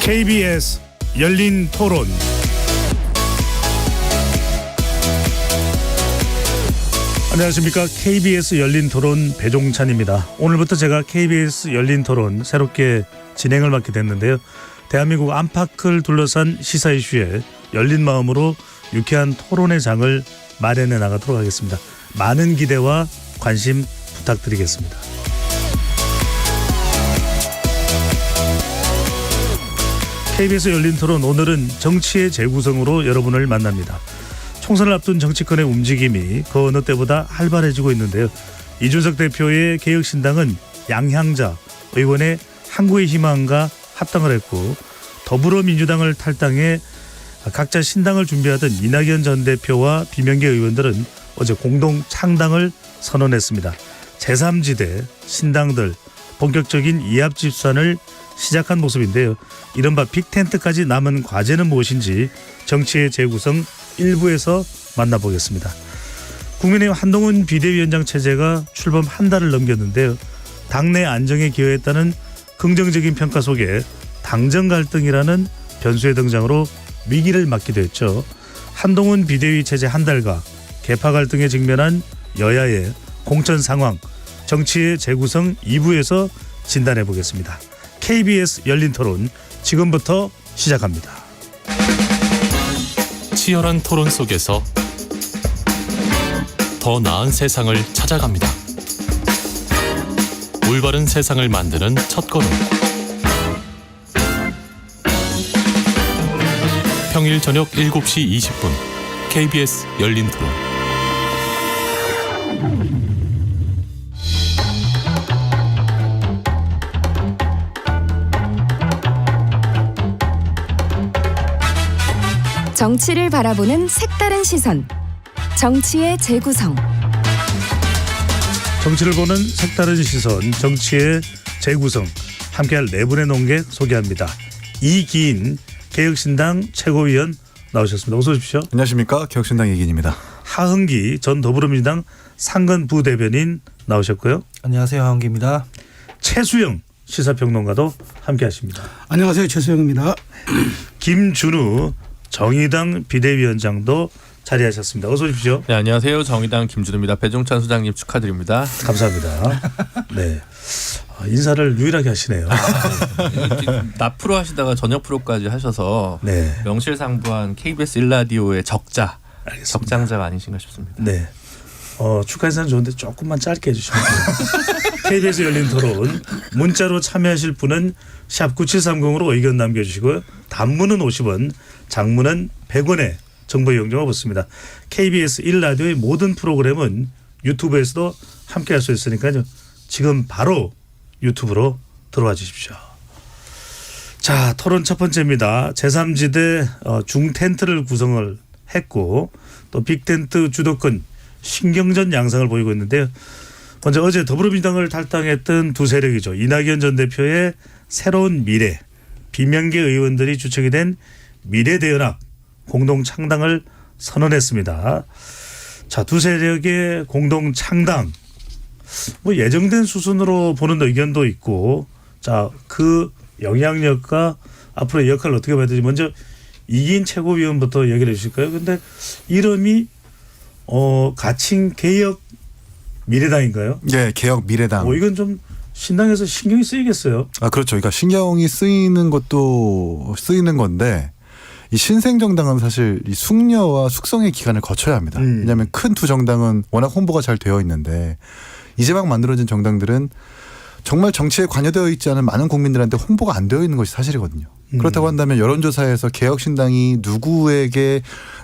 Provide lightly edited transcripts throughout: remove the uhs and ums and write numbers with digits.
KBS 열린 토론. 안녕하십니까. KBS 열린 토론 배종찬입니다. 오늘부터 제가 KBS 열린 토론 새롭게 진행을 맡게 됐는데요. 대한민국 안팎을 둘러싼 시사 이슈에 열린 마음으로 유쾌한 토론의 장을 마련해 나가도록 하겠습니다. 많은 기대와 관심 부탁드리겠습니다. KBS 열린 토론, 오늘은 정치의 재구성으로 여러분을 만납니다. 총선을 앞둔 정치권의 움직임이 그 어느 때보다 활발해지고 있는데요. 이준석 대표의 개혁신당은 양향자 의원의 한국의 희망과 합당을 했고, 더불어민주당을 탈당해 각자 신당을 준비하던 이낙연 전 대표와 비명계 의원들은 어제 공동 창당을 선언했습니다. 제3지대 신당들 본격적인 이합 집산을 시작한 모습인데요. 이른바 빅텐트까지 남은 과제는 무엇인지 정치의 재구성 일부에서 만나보겠습니다. 국민의힘 한동훈 비대위원장 체제가 출범 한 달을 넘겼는데요. 당내 안정에 기여했다는 긍정적인 평가 속에 당정 갈등이라는 변수의 등장으로 위기를 맞기도 했죠. 한동훈 비대위 체제 한 달과 계파 갈등에 직면한 여야의 공천 상황, 정치의 재구성 2부에서 진단해 보겠습니다. KBS 열린 토론 지금부터 시작합니다. 치열한 토론 속에서 더 나은 세상을 찾아갑니다. 올바른 세상을 만드는 첫걸음. 평일 저녁 7시 20분 KBS 열린 토론. 정치를 바라보는 색다른 시선, 정치의 재구성. 정치를 보는 색다른 시선, 정치의 재구성. 함께할 네 분의 논객 소개합니다. 이기인 개혁신당 최고위원 나오셨습니다. 어서 오십시오. 안녕하십니까. 개혁신당 이기인입니다. 하흥기 전 더불어민주당 상근 부대변인 나오셨고요. 안녕하세요. 하흥기입니다. 최수영 시사평론가도 함께하십니다. 안녕하세요. 최수영입니다. 김준우 정의당 비대위원장도 자리하셨습니다. 어서 오십시오. 네, 안녕하세요. 정의당 김준우입니다. 배종찬 소장님 축하드립니다. 감사합니다. 네, 인사를 유일하게 하시네요. 낮프로 하시다가 저녁 프로까지 하셔서 네, 명실상부한 KBS 1라디오의 적자, 알겠습니다. 적장자가 아니신가 싶습니다. 네, 축하 인사는 좋은데 조금만 짧게 해주시면 돼요. KBS 열린 토론 문자로 참여하실 분은 샵 9730으로 의견 남겨주시고요. 단문은 50원, 장문은 100원에 정보 이용료가 붙습니다. KBS 1라디오의 모든 프로그램은 유튜브에서도 함께할 수 있으니까요. 지금 바로 유튜브로 들어와 주십시오. 자, 토론 첫 번째입니다. 제3지대 중텐트를 구성을 했고 또 빅텐트 주도권 신경전 양상을 보이고 있는데요. 먼저 어제 더불어민주당을 탈당했던 두 세력이죠. 이낙연 전 대표의 새로운 미래, 비명계 의원들이 주축이 된 미래대연합 공동 창당을 선언했습니다. 자, 두 세력의 공동 창당, 뭐 예정된 수순으로 보는 의견도 있고, 자, 그 영향력과 앞으로의 역할을 어떻게 봐야 되지? 먼저 이기인 최고위원부터 얘기를 해 주실까요? 근데 이름이 가칭 개혁 미래당인가요? 네, 개혁 미래당. 이건 좀 신당에서 신경이 쓰이겠어요. 그렇죠. 그러니까 신경이 쓰이는 것도 쓰이는 건데, 이 신생정당은 사실 이 숙려와 숙성의 기간을 거쳐야 합니다. 왜냐하면 큰 두 정당은 워낙 홍보가 잘 되어 있는데, 이제 막 만들어진 정당들은 정말 정치에 관여되어 있지 않은 많은 국민들한테 홍보가 안 되어 있는 것이 사실이거든요. 그렇다고 한다면 여론조사에서 개혁신당이 누구에게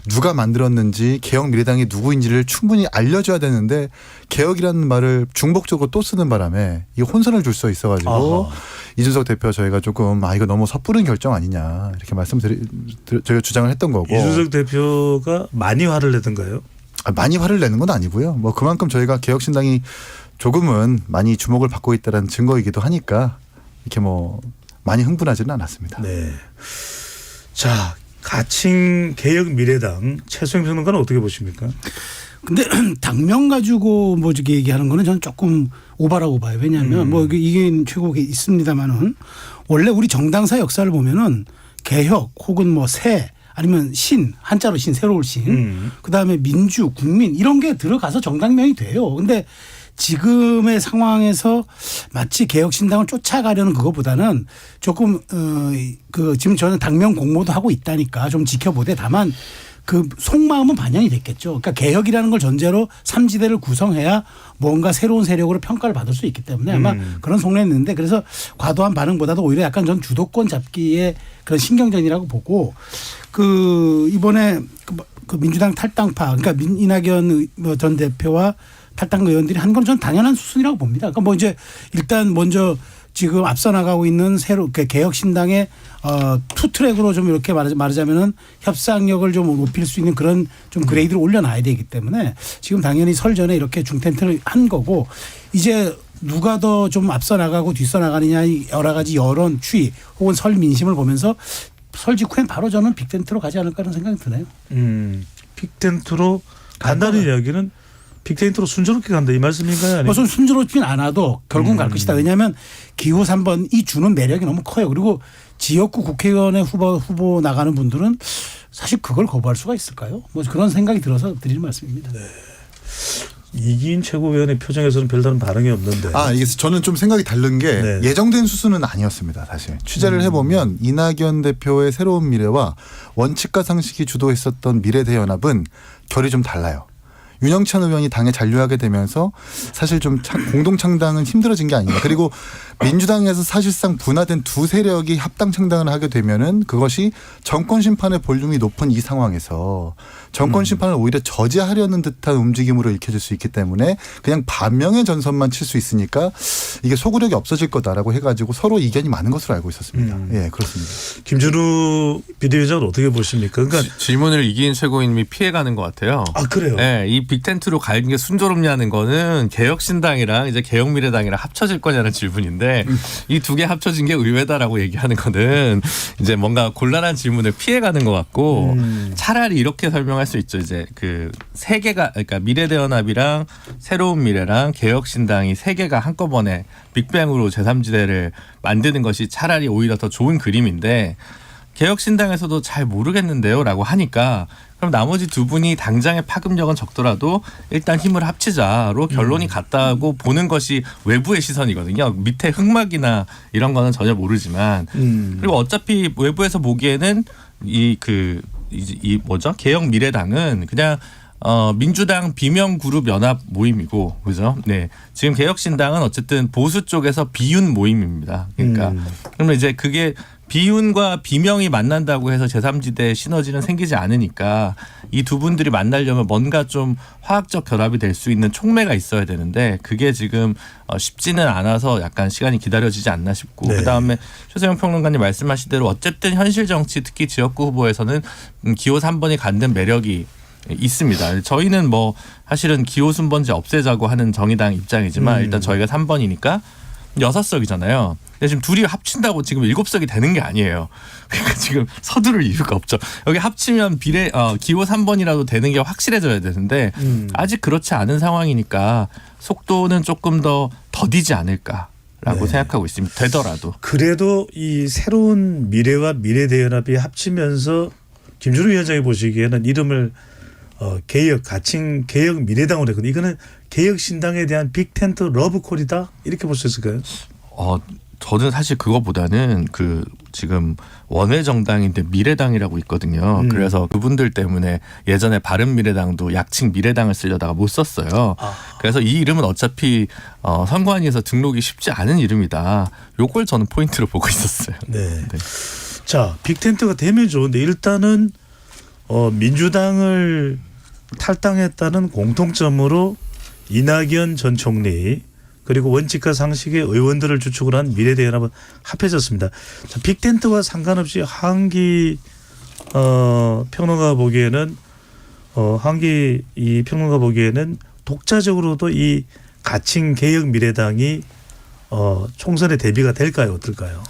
누가 만들었는지, 개혁미래당이 누구인지를 충분히 알려줘야 되는데, 개혁이라는 말을 중복적으로 또 쓰는 바람에 이 혼선을 줄 수 있어가지고 이준석 대표 저희가 조금 이거 너무 섣부른 결정 아니냐 이렇게 저희가 주장을 했던 거고. 이준석 대표가 많이 화를 내던가요? 많이 화를 내는 건 아니고요. 뭐 그만큼 저희가 개혁신당이 조금은 많이 주목을 받고 있다는 증거이기도 하니까 이렇게 뭐 많이 흥분하지는 않았습니다. 네. 자, 가칭 개혁 미래당 최수영 평론가는 어떻게 보십니까? 근데 당명 가지고 뭐 저기 얘기하는 거는 저는 조금 오바라고 봐요. 왜냐하면 뭐 이게 최고가 있습니다만은 원래 우리 정당사 역사를 보면은 개혁 혹은 뭐 새 아니면 신 한자로 신 새로울 신 그다음에 민주 국민 이런 게 들어가서 정당명이 돼요. 근데 지금의 상황에서 마치 개혁신당을 쫓아가려는 그것보다는 조금 그 지금 저는 당명 공모도 하고 있다니까 좀 지켜보되 다만 그 속마음은 반영이 됐겠죠. 그러니까 개혁이라는 걸 전제로 삼지대를 구성해야 뭔가 새로운 세력으로 평가를 받을 수 있기 때문에 아마 그런 속내였는데 그래서 과도한 반응보다도 오히려 약간 전 주도권 잡기의 그런 신경전이라고 보고 그 이번에 그 민주당 탈당파 그러니까 이낙연 전 대표와 탈당 의원들이 한 건 전 당연한 수순이라고 봅니다. 그러니까 뭐 이제 일단 먼저 지금 앞서 나가고 있는 새로 개혁신당의 투 트랙으로 좀 이렇게 말하자면은 협상력을 좀 높일 수 있는 그런 좀 그레이드를 올려놔야 되기 때문에 지금 당연히 설 전에 이렇게 중텐트를 한 거고 이제 누가 더 좀 앞서 나가고 뒤서 나가느냐 여러 가지 여론 추이 혹은 설 민심을 보면서 설 직후엔 바로 저는 빅텐트로 가지 않을까 하는 생각이 드네요. 빅텐트로 간다는 이야기는 빅텐트로 순조롭게 간다 이 말씀인가요? 아니면? 뭐 순조롭진 않아도 결국은 갈 것이다. 왜냐하면 기호 3번이 주는 매력이 너무 커요. 그리고 지역구 국회의원의 후보 나가는 분들은 사실 그걸 거부할 수가 있을까요? 뭐 그런 생각이 들어서 드리는 말씀입니다. 네. 이기인 최고위원의 표정에서는 별다른 반응이 없는데. 이게 저는 좀 생각이 다른 게 네. 예정된 수순은 아니었습니다. 사실 취재를 해보면 이낙연 대표의 새로운 미래와 원칙과 상식이 주도했었던 미래대연합은 결이 좀 달라요. 윤영찬 의원이 당에 잔류하게 되면서 사실 좀 공동 창당은 힘들어진 게 아닌가. 그리고 민주당에서 사실상 분화된 두 세력이 합당 창당을 하게 되면은 그것이 정권 심판의 볼륨이 높은 이 상황에서 정권 심판을 오히려 저지하려는 듯한 움직임으로 읽혀질 수 있기 때문에 그냥 반명의 전선만 칠 수 있으니까 이게 소구력이 없어질 거다라고 해가지고 서로 이견이 많은 것으로 알고 있었습니다. 예, 그렇습니다. 김준우 비대위원장은 어떻게 보십니까? 그러니까 질문을 이기인 최고위님이 피해가는 것 같아요. 아 그래요? 네, 이 빅텐트로 가는 게 순조롭냐는 거는 개혁신당이랑 이제 개혁미래당이랑 합쳐질 거냐는 질문인데 이 두 개 합쳐진 게 의외다라고 얘기하는 거는 이제 뭔가 곤란한 질문을 피해가는 것 같고 차라리 이렇게 설명할 수 있죠. 이제 그 세 개가 그러니까 미래대연합이랑 새로운 미래랑 개혁신당이 세 개가 한꺼번에 빅뱅으로 제3지대를 만드는 것이 차라리 오히려 더 좋은 그림인데 개혁신당에서도 잘 모르겠는데요 라고 하니까 그럼 나머지 두 분이 당장의 파급력은 적더라도 일단 힘을 합치자로 결론이 갔다고 보는 것이 외부의 시선이거든요. 밑에 흑막이나 이런 거는 전혀 모르지만 그리고 어차피 외부에서 보기에는 이 뭐죠? 개혁미래당은 그냥 민주당 비명그룹 연합 모임이고 그죠? 네. 지금 개혁신당은 어쨌든 보수 쪽에서 비윤 모임입니다. 그러니까 그러면 이제 그게 비윤과 비명이 만난다고 해서 제3지대 시너지는 생기지 않으니까 이 두 분들이 만나려면 뭔가 좀 화학적 결합이 될 수 있는 촉매가 있어야 되는데 그게 지금 쉽지는 않아서 약간 시간이 기다려지지 않나 싶고 네. 그다음에 최세영 평론가님 말씀하신 대로 어쨌든 현실 정치 특히 지역구 후보에서는 기호 3번이 갖는 매력이 있습니다. 저희는 뭐 사실은 기호 순번제 없애자고 하는 정의당 입장이지만 일단 저희가 3번이니까 6석이잖아요. 근데 지금 둘이 합친다고 지금 7석이 되는 게 아니에요. 그러니까 지금 서두를 이유가 없죠. 여기 합치면 기호 3번이라도 되는 게 확실해져야 되는데 아직 그렇지 않은 상황이니까 속도는 조금 더 더디지 않을까라고 생각하고 있습니다. 되더라도. 그래도 이 새로운 미래와 미래대연합이 합치면서 김준우 위원장이 보시기에는 이름을 개혁 가칭 개혁 미래당으로 했거든요. 이거는 개혁신당에 대한 빅텐트 러브콜이다 이렇게 볼 수 있을까요? 저는 사실 그거보다는 그 지금 원외 정당인데 미래당이라고 있거든요. 그래서 그분들 때문에 예전에 바른미래당도 약칭 미래당을 쓰려다가 못 썼어요. 그래서 이 이름은 어차피 선관위에서 등록이 쉽지 않은 이름이다. 요걸 저는 포인트로 보고 있었어요. 네. 자, 빅텐트가 되면 좋은데 일단은 민주당을 탈당했다는 공통점으로 이낙연 전 총리 그리고 원칙과 상식의 의원들을 주축으로 한 미래대연합은 합해졌습니다. 자, 빅텐트와 상관없이 한기 평론가 보기에는 한기 이 평론가 보기에는 독자적으로도 이 가칭 개혁 미래당이 총선에 대비가 될까요? 어떨까요?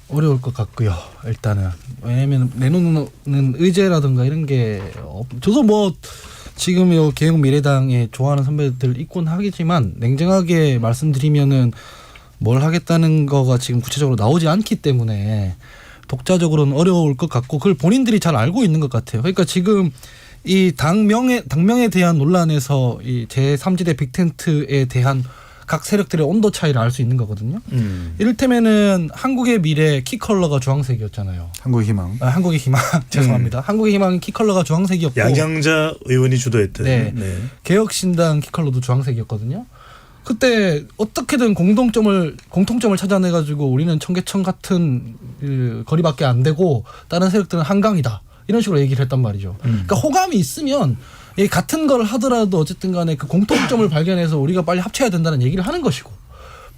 어려울 것 같고요. 일단은 왜냐하면 내놓는 의제라든가 이런 게 저도 뭐 지금 요 개혁미래당에 좋아하는 선배들 있곤 하겠지만 냉정하게 말씀드리면은 뭘 하겠다는 거가 지금 구체적으로 나오지 않기 때문에 독자적으로는 어려울 것 같고 그걸 본인들이 잘 알고 있는 것 같아요. 그러니까 지금 이 당명에 대한 논란에서 이 제3지대 빅텐트에 대한 각 세력들의 온도 차이를 알 수 있는 거거든요. 이를테면은 한국의 미래 키 컬러가 주황색이었잖아요. 한국의 희망. 한국의 희망 죄송합니다. 한국의 희망 키 컬러가 주황색이었고 양양자 의원이 주도했던 네. 개혁신당 키 컬러도 주황색이었거든요. 그때 어떻게든 공통점을 찾아내가지고 우리는 청계천 같은 거리밖에 안 되고 다른 세력들은 한강이다 이런 식으로 얘기를 했단 말이죠. 그러니까 호감이 있으면 같은 걸 하더라도 어쨌든 간에 그 공통점을 발견해서 우리가 빨리 합쳐야 된다는 얘기를 하는 것이고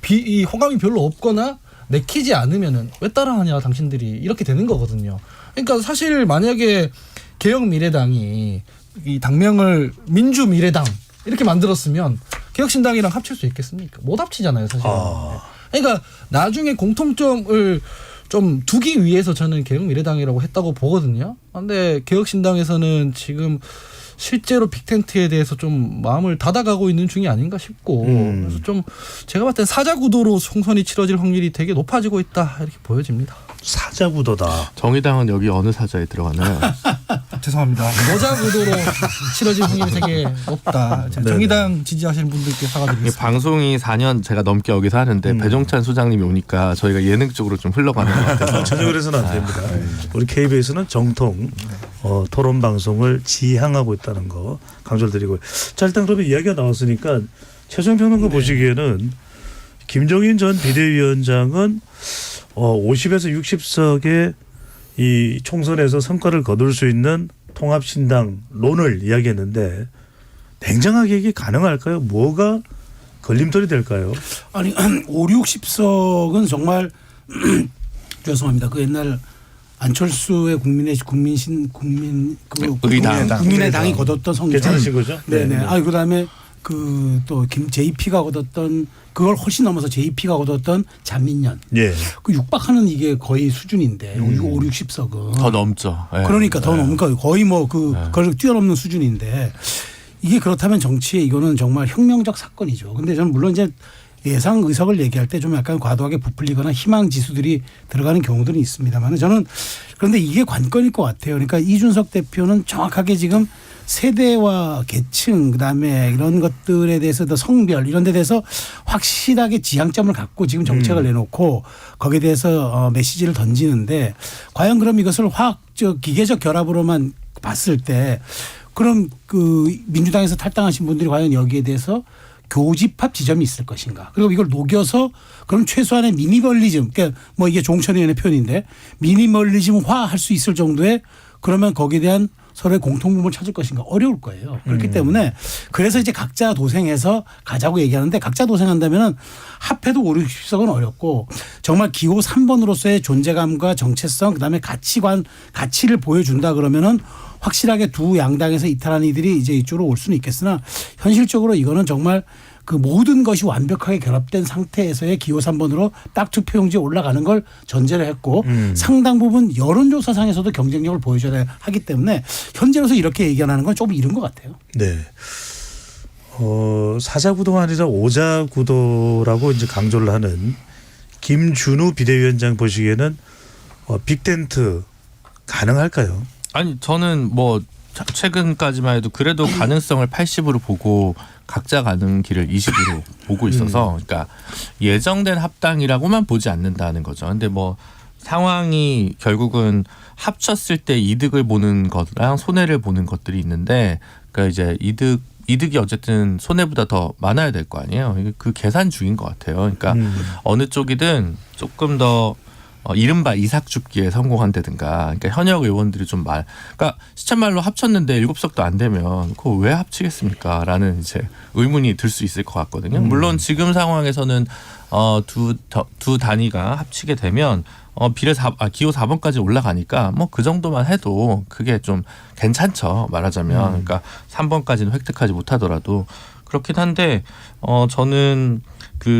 이 호감이 별로 없거나 내키지 않으면은 왜 따라하냐 당신들이 이렇게 되는 거거든요. 그러니까 사실 만약에 개혁미래당이 이 당명을 민주미래당 이렇게 만들었으면 개혁신당이랑 합칠 수 있겠습니까? 못 합치잖아요, 사실은. 그러니까 나중에 공통점을 좀 두기 위해서 저는 개혁미래당이라고 했다고 보거든요. 그런데 개혁신당에서는 지금 실제로 빅텐트에 대해서 좀 마음을 닫아가고 있는 중이 아닌가 싶고 그래서 좀 제가 봤을 때 사자구도로 총선이 치러질 확률이 되게 높아지고 있다 이렇게 보여집니다. 사자구도다. 정의당은 여기 어느 사자에 들어가나요? 죄송합니다. 모자구도로 치러질 확률이 되게 높다. 정의당 지지하시는 분들께 이게 사과드리겠습니다. 방송이 4년 제가 넘게 여기서 하는데 배종찬 소장님이 오니까 저희가 예능 쪽으로 좀 흘러가는 것 같아서 전혀 그래서는 안 됩니다. 우리 KBS는 정통 토론 방송을 지향하고 있다는 거 강조를 드리고. 자, 일단 그러면 이야기가 나왔으니까 최종 평론가 보시기에는 김종인 전 비대위원장은 50에서 60석의 이 총선에서 성과를 거둘 수 있는 통합신당론을 이야기했는데 냉정하게 이게 가능할까요? 뭐가 걸림돌이 될까요? 아니 5, 60석은 정말 죄송합니다. 그 옛날 안철수의 국민의당이 거뒀던 성적. 괜찮으신 거죠? 네네. 그다음에 그 또 JP가 거뒀던 그걸 훨씬 넘어서 JP가 거뒀던 잔민연. 예. 그 육박하는 이게 거의 수준인데 5, 60석은 더 넘죠. 네. 그러니까 더 넘으니까 거의 뭐 그걸 뛰어넘는 수준인데 이게 그렇다면 정치에 이거는 정말 혁명적 사건이죠. 근데 저는 물론 이제 예상 의석을 얘기할 때 좀 약간 과도하게 부풀리거나 희망 지수들이 들어가는 경우들은 있습니다만 저는 그런데 이게 관건일 것 같아요. 그러니까 이준석 대표는 정확하게 지금 세대와 계층 그다음에 이런 것들에 대해서도 성별 이런 데 대해서 확실하게 지향점을 갖고 지금 정책을 내놓고 거기에 대해서 메시지를 던지는데 과연 그럼 이것을 기계적 결합으로만 봤을 때 그럼 그 민주당에서 탈당하신 분들이 과연 여기에 대해서 교집합 지점이 있을 것인가. 그리고 이걸 녹여서 그럼 최소한의 미니멀리즘 그러니까 뭐 이게 종천 의원의 표현인데 미니멀리즘화 할 수 있을 정도의 그러면 거기에 대한 서로의 공통분을 찾을 것인가 어려울 거예요. 그렇기 때문에 그래서 이제 각자 도생해서 가자고 얘기하는데 각자 도생한다면은 합해도 5, 60석은 어렵고 정말 기호 3번으로서의 존재감과 정체성 그다음에 가치를 보여준다 그러면은 확실하게 두 양당에서 이탈한 이들이 이제 이쪽으로 올 수는 있겠으나 현실적으로 이거는 정말 그 모든 것이 완벽하게 결합된 상태에서의 기호 3번으로 딱 투표용지에 올라가는 걸 전제로 했고 상당 부분 여론조사상에서도 경쟁력을 보여줘야 하기 때문에 현재로서 이렇게 얘기하는 건 조금 이른 것 같아요. 네. 사자구도가 아니라 오자구도라고 이제 강조를 하는 김준우 비대위원장 보시기에는 빅텐트 가능할까요? 아니 저는 뭐 최근까지만 해도 그래도 가능성을 80으로 보고 각자 가는 길을 20으로 보고 있어서 그러니까 예정된 합당이라고만 보지 않는다는 거죠. 근데 뭐 상황이 결국은 합쳤을 때 이득을 보는 것랑 손해를 보는 것들이 있는데 그러니까 이제 이득이 어쨌든 손해보다 더 많아야 될 거 아니에요. 그 계산 중인 것 같아요. 그러니까 어느 쪽이든 조금 더 이른바 이삭줍기에 성공한다든가, 그러니까 현역 의원들이 좀 그러니까 시쳇말로 합쳤는데 7석도 안 되면 그거 왜 합치겠습니까? 라는 이제 의문이 들 수 있을 것 같거든요. 물론 지금 상황에서는 두 단위가 합치게 되면 기호 4번까지 올라가니까 뭐 그 정도만 해도 그게 좀 괜찮죠. 말하자면. 그러니까 3번까지는 획득하지 못하더라도 그렇긴 한데 저는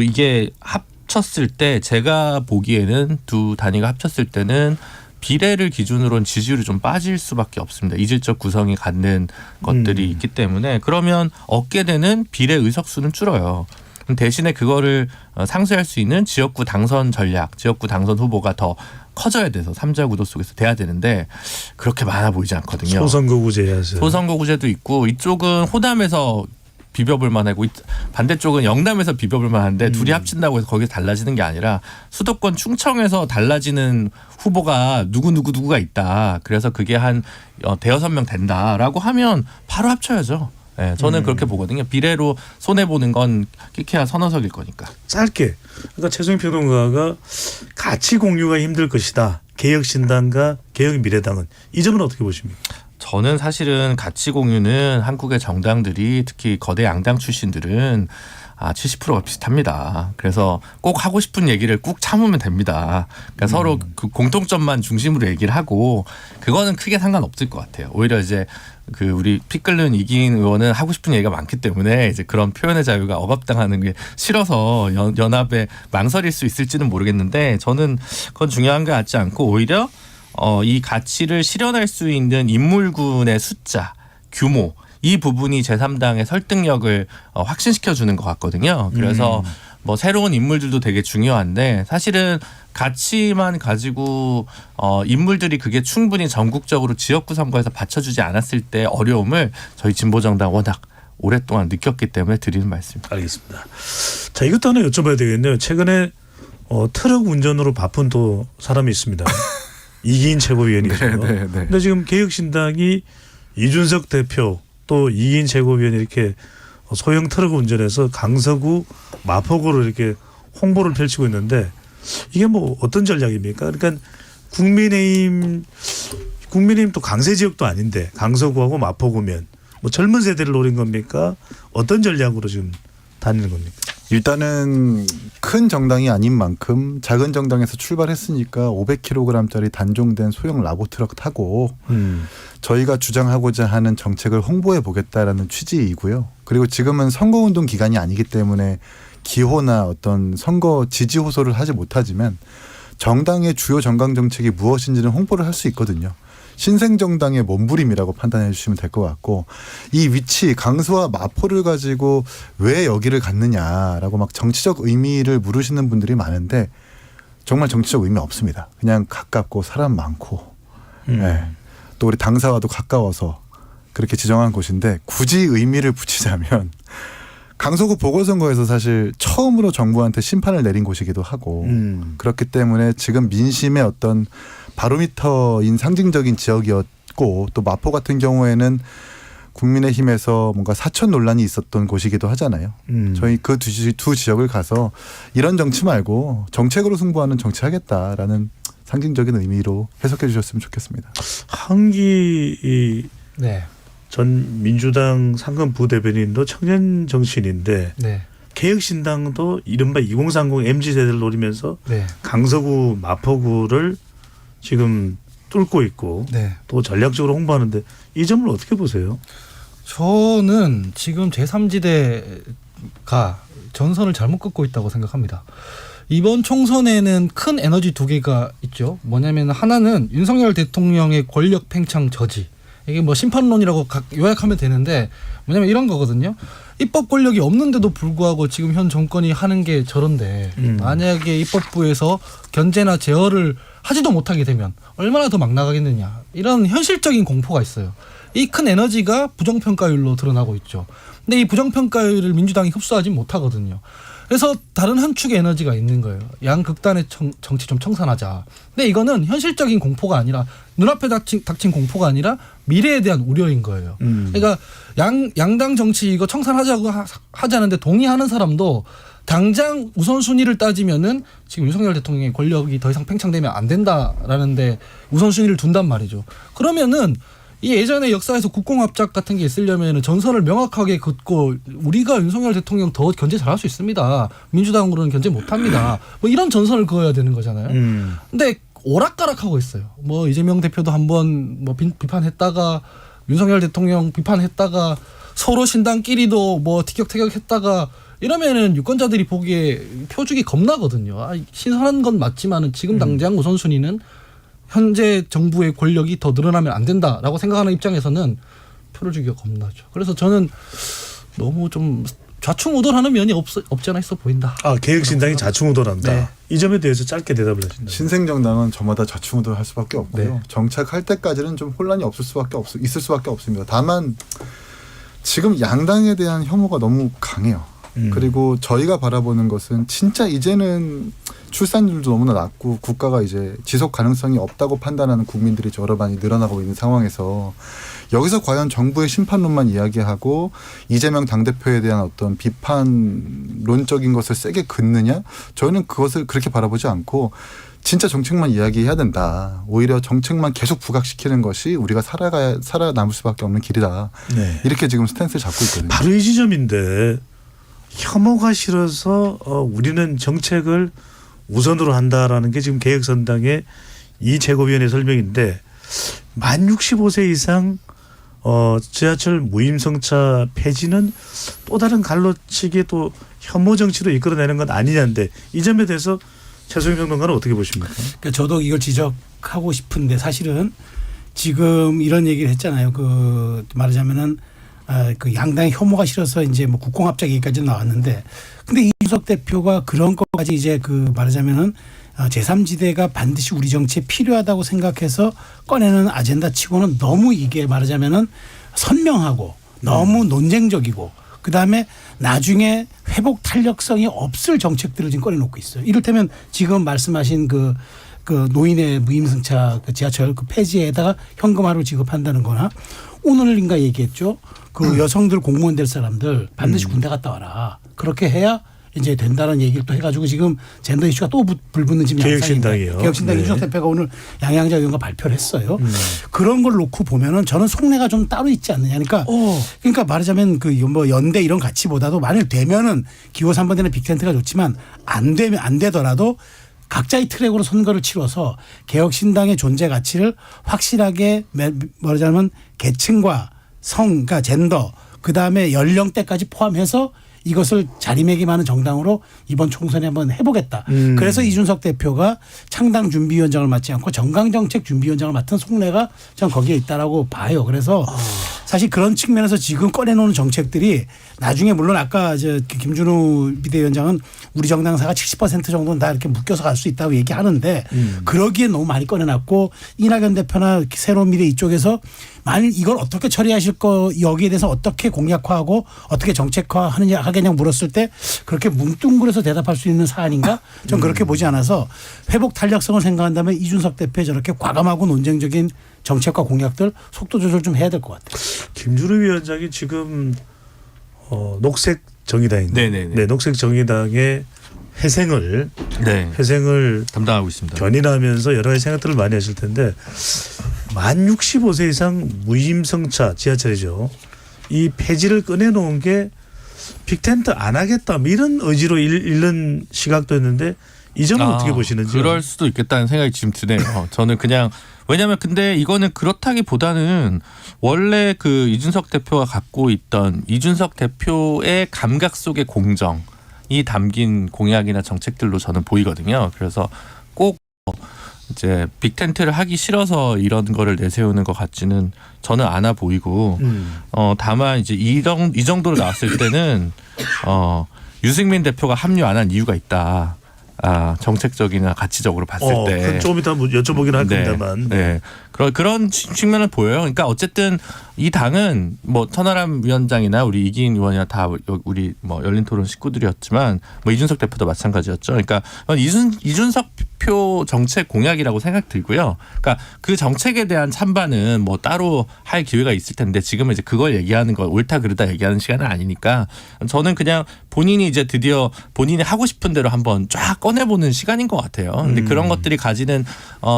이게 합쳤을 때 제가 보기에는 두 단위가 합쳤을 때는 비례를 기준으로는 지지율이 좀 빠질 수밖에 없습니다. 이질적 구성이 갖는 것들이 있기 때문에 그러면 얻게 되는 비례 의석수는 줄어요. 대신에 그거를 상쇄할 수 있는 지역구 당선 전략, 지역구 당선 후보가 더 커져야 돼서 3자 구도 속에서 돼야 되는데 그렇게 많아 보이지 않거든요. 소선거구제 해야죠. 소선거구제도 있고 이쪽은 호남에서 비벼볼 만하고 반대쪽은 영남에서 비벼볼 만한데 둘이 합친다고 해서 거기서 달라지는 게 아니라 수도권 충청에서 달라지는 후보가 누구가 있다. 그래서 그게 한 대여섯 명 된다라고 하면 바로 합쳐야죠. 네, 저는 그렇게 보거든요. 비례로 손해보는 건 끼케야 서너 석일 거니까. 짧게. 그러니까 최종인 평론가가 가치 공유가 힘들 것이다. 개혁신당과 개혁미래당은 이 점은 어떻게 보십니까? 저는 사실은 가치 공유는 한국의 정당들이 특히 거대 양당 출신들은 70%가 비슷합니다. 그래서 꼭 하고 싶은 얘기를 꾹 참으면 됩니다. 그러니까 서로 그 공통점만 중심으로 얘기를 하고 그거는 크게 상관없을 것 같아요. 오히려 이제 그 우리 피 끓는 이기인 의원은 하고 싶은 얘기가 많기 때문에 이제 그런 표현의 자유가 억압당하는 게 싫어서 연합에 망설일 수 있을지는 모르겠는데 저는 그건 중요한 것 같지 않고 오히려 이 가치를 실현할 수 있는 인물군의 숫자, 규모 이 부분이 제3당의 설득력을 확신시켜주는 것 같거든요. 그래서 뭐 새로운 인물들도 되게 중요한데 사실은 가치만 가지고 인물들이 그게 충분히 전국적으로 지역구 선거에서 받쳐주지 않았을 때 어려움을 저희 진보정당 워낙 오랫동안 느꼈기 때문에 드리는 말씀입니다. 알겠습니다. 자, 이것도 하나 여쭤봐야 되겠네요. 최근에 트럭 운전으로 바쁜 또 사람이 있습니다. 이기인 최고위원이죠. 네. 근데 지금 개혁신당이 이준석 대표 또 이기인 최고위원이 이렇게 소형 트럭 운전해서 강서구 마포구로 이렇게 홍보를 펼치고 있는데 이게 뭐 어떤 전략입니까? 그러니까 국민의힘 또 강세 지역도 아닌데 강서구하고 마포구면 뭐 젊은 세대를 노린 겁니까? 어떤 전략으로 지금 다니는 겁니까? 일단은 큰 정당이 아닌 만큼 작은 정당에서 출발했으니까 500kg짜리 단종된 소형 라보트럭 타고 저희가 주장하고자 하는 정책을 홍보해 보겠다라는 취지이고요. 그리고 지금은 선거운동 기간이 아니기 때문에 기호나 어떤 선거 지지 호소를 하지 못하지만 정당의 주요 정강 정책이 무엇인지는 홍보를 할 수 있거든요. 신생정당의 몸부림이라고 판단해 주시면 될 것 같고 이 위치 강서와 마포를 가지고 왜 여기를 갔느냐라고 막 정치적 의미를 물으시는 분들이 많은데 정말 정치적 의미 없습니다. 그냥 가깝고 사람 많고 네. 또 우리 당사와도 가까워서 그렇게 지정한 곳인데 굳이 의미를 붙이자면 강서구 보궐선거에서 사실 처음으로 정부한테 심판을 내린 곳이기도 하고 그렇기 때문에 지금 민심의 어떤 바로미터인 상징적인 지역이었고 또 마포 같은 경우에는 국민의힘에서 뭔가 사천 논란이 있었던 곳이기도 하잖아요. 저희 그 두 지역을 가서 이런 정치 말고 정책으로 승부하는 정치하겠다라는 상징적인 의미로 해석해 주셨으면 좋겠습니다. 한기 네. 전 민주당 상근 부대변인도 청년 정치인인데 네. 개혁신당도 이른바 2030 MZ세대를 노리면서 네. 강서구 마포구를 지금 뚫고 있고 네. 또 전략적으로 홍보하는데 이 점을 어떻게 보세요? 저는 지금 제3지대가 전선을 잘못 긋고 있다고 생각합니다. 이번 총선에는 큰 에너지 두 개가 있죠. 뭐냐면 하나는 윤석열 대통령의 권력 팽창 저지. 이게 뭐 심판론이라고 요약하면 되는데 뭐냐면 이런 거거든요. 입법 권력이 없는데도 불구하고 지금 현 정권이 하는 게 저런데 만약에 입법부에서 견제나 제어를 하지도 못하게 되면 얼마나 더 막 나가겠느냐. 이런 현실적인 공포가 있어요. 이 큰 에너지가 부정평가율로 드러나고 있죠. 근데 이 부정평가율을 민주당이 흡수하지 못하거든요. 그래서 다른 한 축의 에너지가 있는 거예요. 양극단의 정치 좀 청산하자. 근데 이거는 현실적인 공포가 아니라 눈앞에 닥친 공포가 아니라 미래에 대한 우려인 거예요. 그러니까 양당 정치 이거 청산하자고 하자는데 동의하는 사람도 당장 우선순위를 따지면은 지금 윤석열 대통령의 권력이 더 이상 팽창되면 안 된다라는데 우선순위를 둔단 말이죠. 그러면은 이 예전에 역사에서 국공합작 같은 게 있으려면 전선을 명확하게 긋고 우리가 윤석열 대통령 더 견제 잘할 수 있습니다. 민주당으로는 견제 못합니다. 뭐 이런 전선을 그어야 되는 거잖아요. 근데 오락가락하고 있어요. 뭐 이재명 대표도 한번 뭐 비판했다가 윤석열 대통령 비판했다가 서로 신당끼리도 뭐 티격태격했다가 이러면은 유권자들이 보기에 표죽이 겁나거든요. 신선한 건 맞지만은 지금 당장 우선순위는 현재 정부의 권력이 더 늘어나면 안 된다라고 생각하는 입장에서는 표를 주기가 겁나죠. 그래서 저는 너무 좀 좌충우돌하는 면이 없지 않아 있어 보인다. 개혁신당이 좌충우돌한다. 네. 이 점에 대해서 짧게 대답을 하신다. 신생정당은 저마다 좌충우돌할 수밖에 없고요. 네. 정착할 때까지는 좀 혼란이 있을 수밖에 없습니다. 다만 지금 양당에 대한 혐오가 너무 강해요. 그리고 저희가 바라보는 것은 진짜 이제는 출산율도 너무나 낮고 국가가 이제 지속 가능성이 없다고 판단하는 국민들이 여러 많이 늘어나고 있는 상황에서 여기서 과연 정부의 심판론만 이야기하고 이재명 당대표에 대한 어떤 비판론적인 것을 세게 긋느냐? 저는 그것을 그렇게 바라보지 않고 진짜 정책만 이야기해야 된다. 오히려 정책만 계속 부각시키는 것이 우리가 살아남을 수밖에 없는 길이다. 네. 이렇게 지금 스탠스를 잡고 있거든요. 바로 이 지점인데 혐오가 싫어서 우리는 정책을 우선으로 한다라는 게 지금 개혁선당의 이 최고위원회 설명인데 만 65세 이상 지하철 무임승차 폐지는 또 다른 갈로치기 또 혐오 정치로 이끌어내는 건 아니냐인데 이 점에 대해서 최소영 평론가는 어떻게 보십니까? 그러니까 저도 이걸 지적하고 싶은데 사실은 지금 이런 얘기를 했잖아요. 그 말하자면은 그 양당의 혐오가 싫어서 이제 뭐 국공합작 얘기까지 나왔는데 근데 이준석 대표가 그런 것까지 이제 그 말하자면은 제3지대가 반드시 우리 정치에 필요하다고 생각해서 꺼내는 아젠다 치고는 너무 이게 말하자면은 선명하고 너무 논쟁적이고 그다음에 나중에 회복 탄력성이 없을 정책들을 지금 꺼내놓고 있어요. 이를테면 지금 말씀하신 그 노인의 무임승차 그 지하철 그 폐지에다가 현금화로 지급한다는 거나 오늘인가 얘기했죠. 그 여성들 공무원 될 사람들 반드시 군대 갔다 와라. 그렇게 해야 이제 된다는 얘기를 또 해가지고 지금 젠더 이슈가 또 불붙는 지금 개혁신당이요. 개혁신당 네. 이준석 대표가 오늘 양양자 의원과 발표를 했어요. 그런 걸 놓고 보면은 저는 속내가 좀 따로 있지 않느냐. 그러니까 말하자면 그 뭐 연대 이런 가치보다도 만일 되면은 기호 3번 되는 빅텐트가 좋지만 안 되면 안 되더라도 각자의 트랙으로 선거를 치러서 개혁신당의 존재 가치를 확실하게 말하자면 계층과 성, 그러니까 젠더, 그다음에 연령대까지 포함해서 이것을 자리매김하는 정당으로 이번 총선에 한번 해보겠다. 그래서 이준석 대표가 창당 준비위원장을 맡지 않고 정강정책 준비위원장을 맡은 속내가 저는 거기에 있다라고 봐요. 그래서 사실 그런 측면에서 지금 꺼내놓는 정책들이 나중에 물론 아까 김준우 비대위원장은 우리 정당사가 70% 정도는 다 이렇게 묶여서 갈 수 있다고 얘기하는데 그러기에 너무 많이 꺼내놨고 이낙연 대표나 새로운 미래 이쪽에서 만일 이걸 어떻게 처리하실 거 여기에 대해서 어떻게 공약화하고 어떻게 정책화하겠냐 물었을 때 그렇게 뭉뚱그려서 대답할 수 있는 사안인가? 전 그렇게 보지 않아서 회복 탄력성을 생각한다면 이준석 대표의 저렇게 과감하고 논쟁적인 정책과 공약들 속도 조절 좀 해야 될 것 같아요. 김준우 위원장이 지금 녹색 정의당인데 네네네. 네, 녹색 정의당의 회생을 담당하고 있습니다. 견인하면서 여러 가지 생각들을 많이 하실 텐데 만 65세 이상 무임승차 지하철이죠. 이 폐지를 꺼내놓은 게 빅텐트 안 하겠다 뭐 이런 의지로 읽는 시각도 있는데 이 점은 어떻게 보시는지요? 그럴 수도 있겠다는 생각이 지금 드네요. 저는 그냥 왜냐하면 근데 이거는 그렇다기보다는 원래 그 이준석 대표가 갖고 있던 이준석 대표의 감각 속의 공정이 담긴 공약이나 정책들로 저는 보이거든요. 그래서 꼭 이제 빅텐트를 하기 싫어서 이런 거를 내세우는 것 같지는 저는 않아 보이고 다만 이제 이 정도로 나왔을 때는 유승민 대표가 합류 안 한 이유가 있다. 정책적이나 가치적으로 봤을 때. 조금 이따 여쭤보긴 할 네, 겁니다만. 네. 그런 측면을 보여요. 그러니까 어쨌든 이 당은 뭐 천하람 위원장이나 우리 이기인 의원이나 다 우리 뭐 열린토론 식구들이었지만 뭐 이준석 대표도 마찬가지였죠. 그러니까 이준석 표 정책 공약이라고 생각 들고요. 그러니까 그 정책에 대한 찬반은 뭐 따로 할 기회가 있을 텐데 지금은 이제 그걸 얘기하는 거 옳다 그르다 얘기하는 시간은 아니니까 저는 그냥 본인이 이제 드디어 본인이 하고 싶은 대로 한번 쫙 꺼내보는 시간인 것 같아요. 근데 그런 것들이 가지는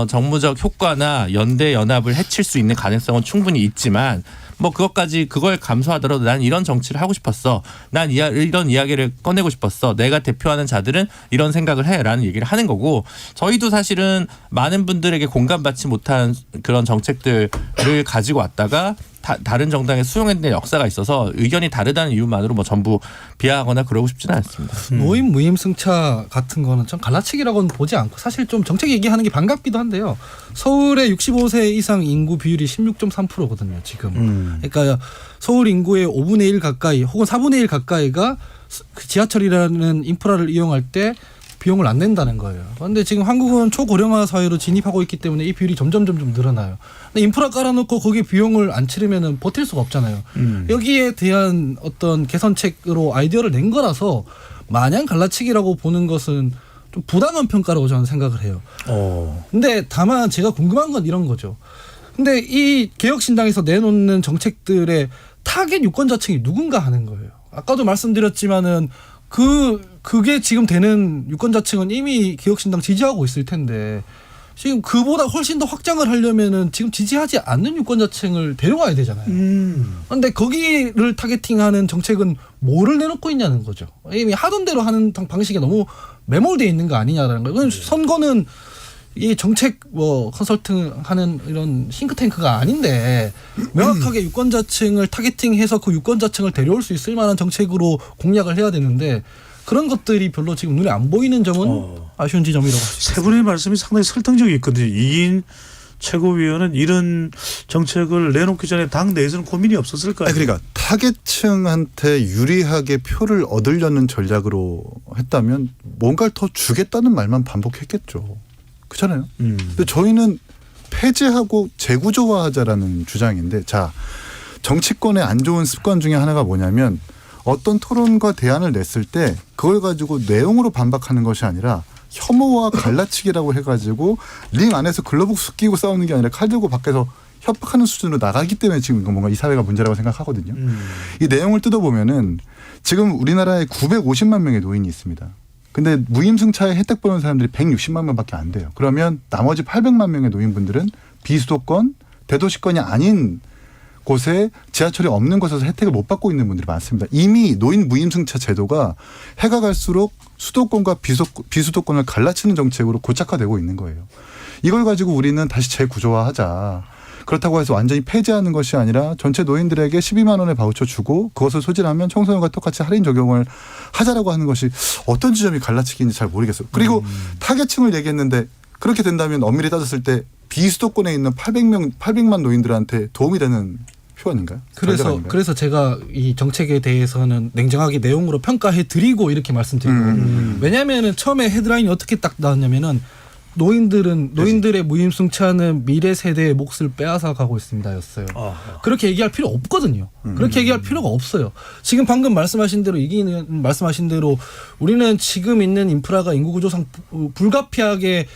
정무적 효과나 연대 연합을 해칠 수 있는 가능성은 충분히 있지만 뭐 그걸 감수하더라도 난 이런 정치를 하고 싶었어. 난 이런 이야기를 꺼내고 싶었어. 내가 대표하는 자들은 이런 생각을 해라는 얘기를 하는 거고 저희도 사실은 많은 분들에게 공감받지 못한 그런 정책들을 가지고 왔다가 다른 정당에 수용했는 역사가 있어서 의견이 다르다는 이유만으로 뭐 전부 비하하거나 그러고 싶지는 않습니다. 노인 무임승차 같은 거는 좀 갈라치기라고는 보지 않고 사실 좀 정책 얘기하는 게 반갑기도 한데요. 서울의 65세 이상 인구 비율이 16.3%거든요. 지금. 그러니까 서울 인구의 5분의 1 가까이 혹은 4분의 1 가까이가 지하철이라는 인프라를 이용할 때 비용을 안 낸다는 거예요. 그런데 지금 한국은 초고령화 사회로 진입하고 있기 때문에 이 비율이 점점 늘어나요. 근데 인프라 깔아놓고 거기에 비용을 안 치르면은 버틸 수가 없잖아요. 여기에 대한 어떤 개선책으로 아이디어를 낸 거라서 마냥 갈라치기라고 보는 것은 좀 부당한 평가라고 저는 생각을 해요. 근데 다만 제가 궁금한 건 이런 거죠. 근데 이 개혁신당에서 내놓는 정책들의 타겟 유권자층이 누군가 하는 거예요. 아까도 말씀드렸지만은 그게 지금 되는 유권자층은 이미 개혁신당 지지하고 있을 텐데 지금 그보다 훨씬 더 확장을 하려면은 지금 지지하지 않는 유권자층을 데려가야 되잖아요. 그런데 거기를 타겟팅하는 정책은 뭐를 내놓고 있냐는 거죠. 이미 하던 대로 하는 방식이 너무 매몰되어 있는 거 아니냐라는 거예요. 선거는 이 정책 뭐 컨설팅하는 이런 싱크탱크가 아닌데 명확하게 유권자층을 타겟팅해서 그 유권자층을 데려올 수 있을 만한 정책으로 공략을 해야 되는데 그런 것들이 별로 지금 눈에 안 보이는 점은 아쉬운 지점이라고 할 수 있습니다. 세 분의 말씀이 상당히 설득력이 있거든요. 이인 최고위원은 이런 정책을 내놓기 전에 당 내에서는 고민이 없었을까요? 그러니까 타겟층한테 유리하게 표를 얻으려는 전략으로 했다면 뭔가를 더 주겠다는 말만 반복했겠죠. 그렇잖아요. 근데 저희는 폐지하고 재구조화하자라는 주장인데 자 정치권의 안 좋은 습관 중에 하나가 뭐냐면 어떤 토론과 대안을 냈을 때 그걸 가지고 내용으로 반박하는 것이 아니라 혐오와 갈라치기라고 해가지고 링 안에서 글러브스 끼고 싸우는 게 아니라 칼 들고 밖에서 협박하는 수준으로 나가기 때문에 지금 뭔가 이 사회가 문제라고 생각하거든요. 이 내용을 뜯어보면은 지금 우리나라에 950만 명의 노인이 있습니다. 근데 무임승차에 혜택 보는 사람들이 160만 명밖에 안 돼요. 그러면 나머지 800만 명의 노인분들은 비수도권, 대도시권이 아닌 곳에 지하철이 없는 곳에서 혜택을 못 받고 있는 분들이 많습니다. 이미 노인 무임승차 제도가 해가 갈수록 수도권과 비수도권을 갈라치는 정책으로 고착화되고 있는 거예요. 이걸 가지고 우리는 다시 재구조화하자. 그렇다고 해서 완전히 폐지하는 것이 아니라 전체 노인들에게 12만 원의 바우처 주고 그것을 소진하면 청소년과 똑같이 할인 적용을 하자라고 하는 것이 어떤 지점이 갈라치기인지 잘 모르겠어요. 그리고 타겟층을 얘기했는데 그렇게 된다면 엄밀히 따졌을 때 비수도권에 있는 800만 노인들한테 도움이 되는 표현인가요? 그래서 제가 이 정책에 대해서는 냉정하게 내용으로 평가해 드리고 이렇게 말씀드리고 왜냐하면은 처음에 헤드라인이 어떻게 딱 나왔냐면은 노인들의 무임승차는 미래 세대의 몫을 빼앗아 가고 있습니다였어요. 그렇게 얘기할 필요 없거든요. 그렇게 얘기할 필요가 없어요. 지금 방금 말씀하신 대로 말씀하신 대로 우리는 지금 있는 인프라가 인구 구조상 불가피하게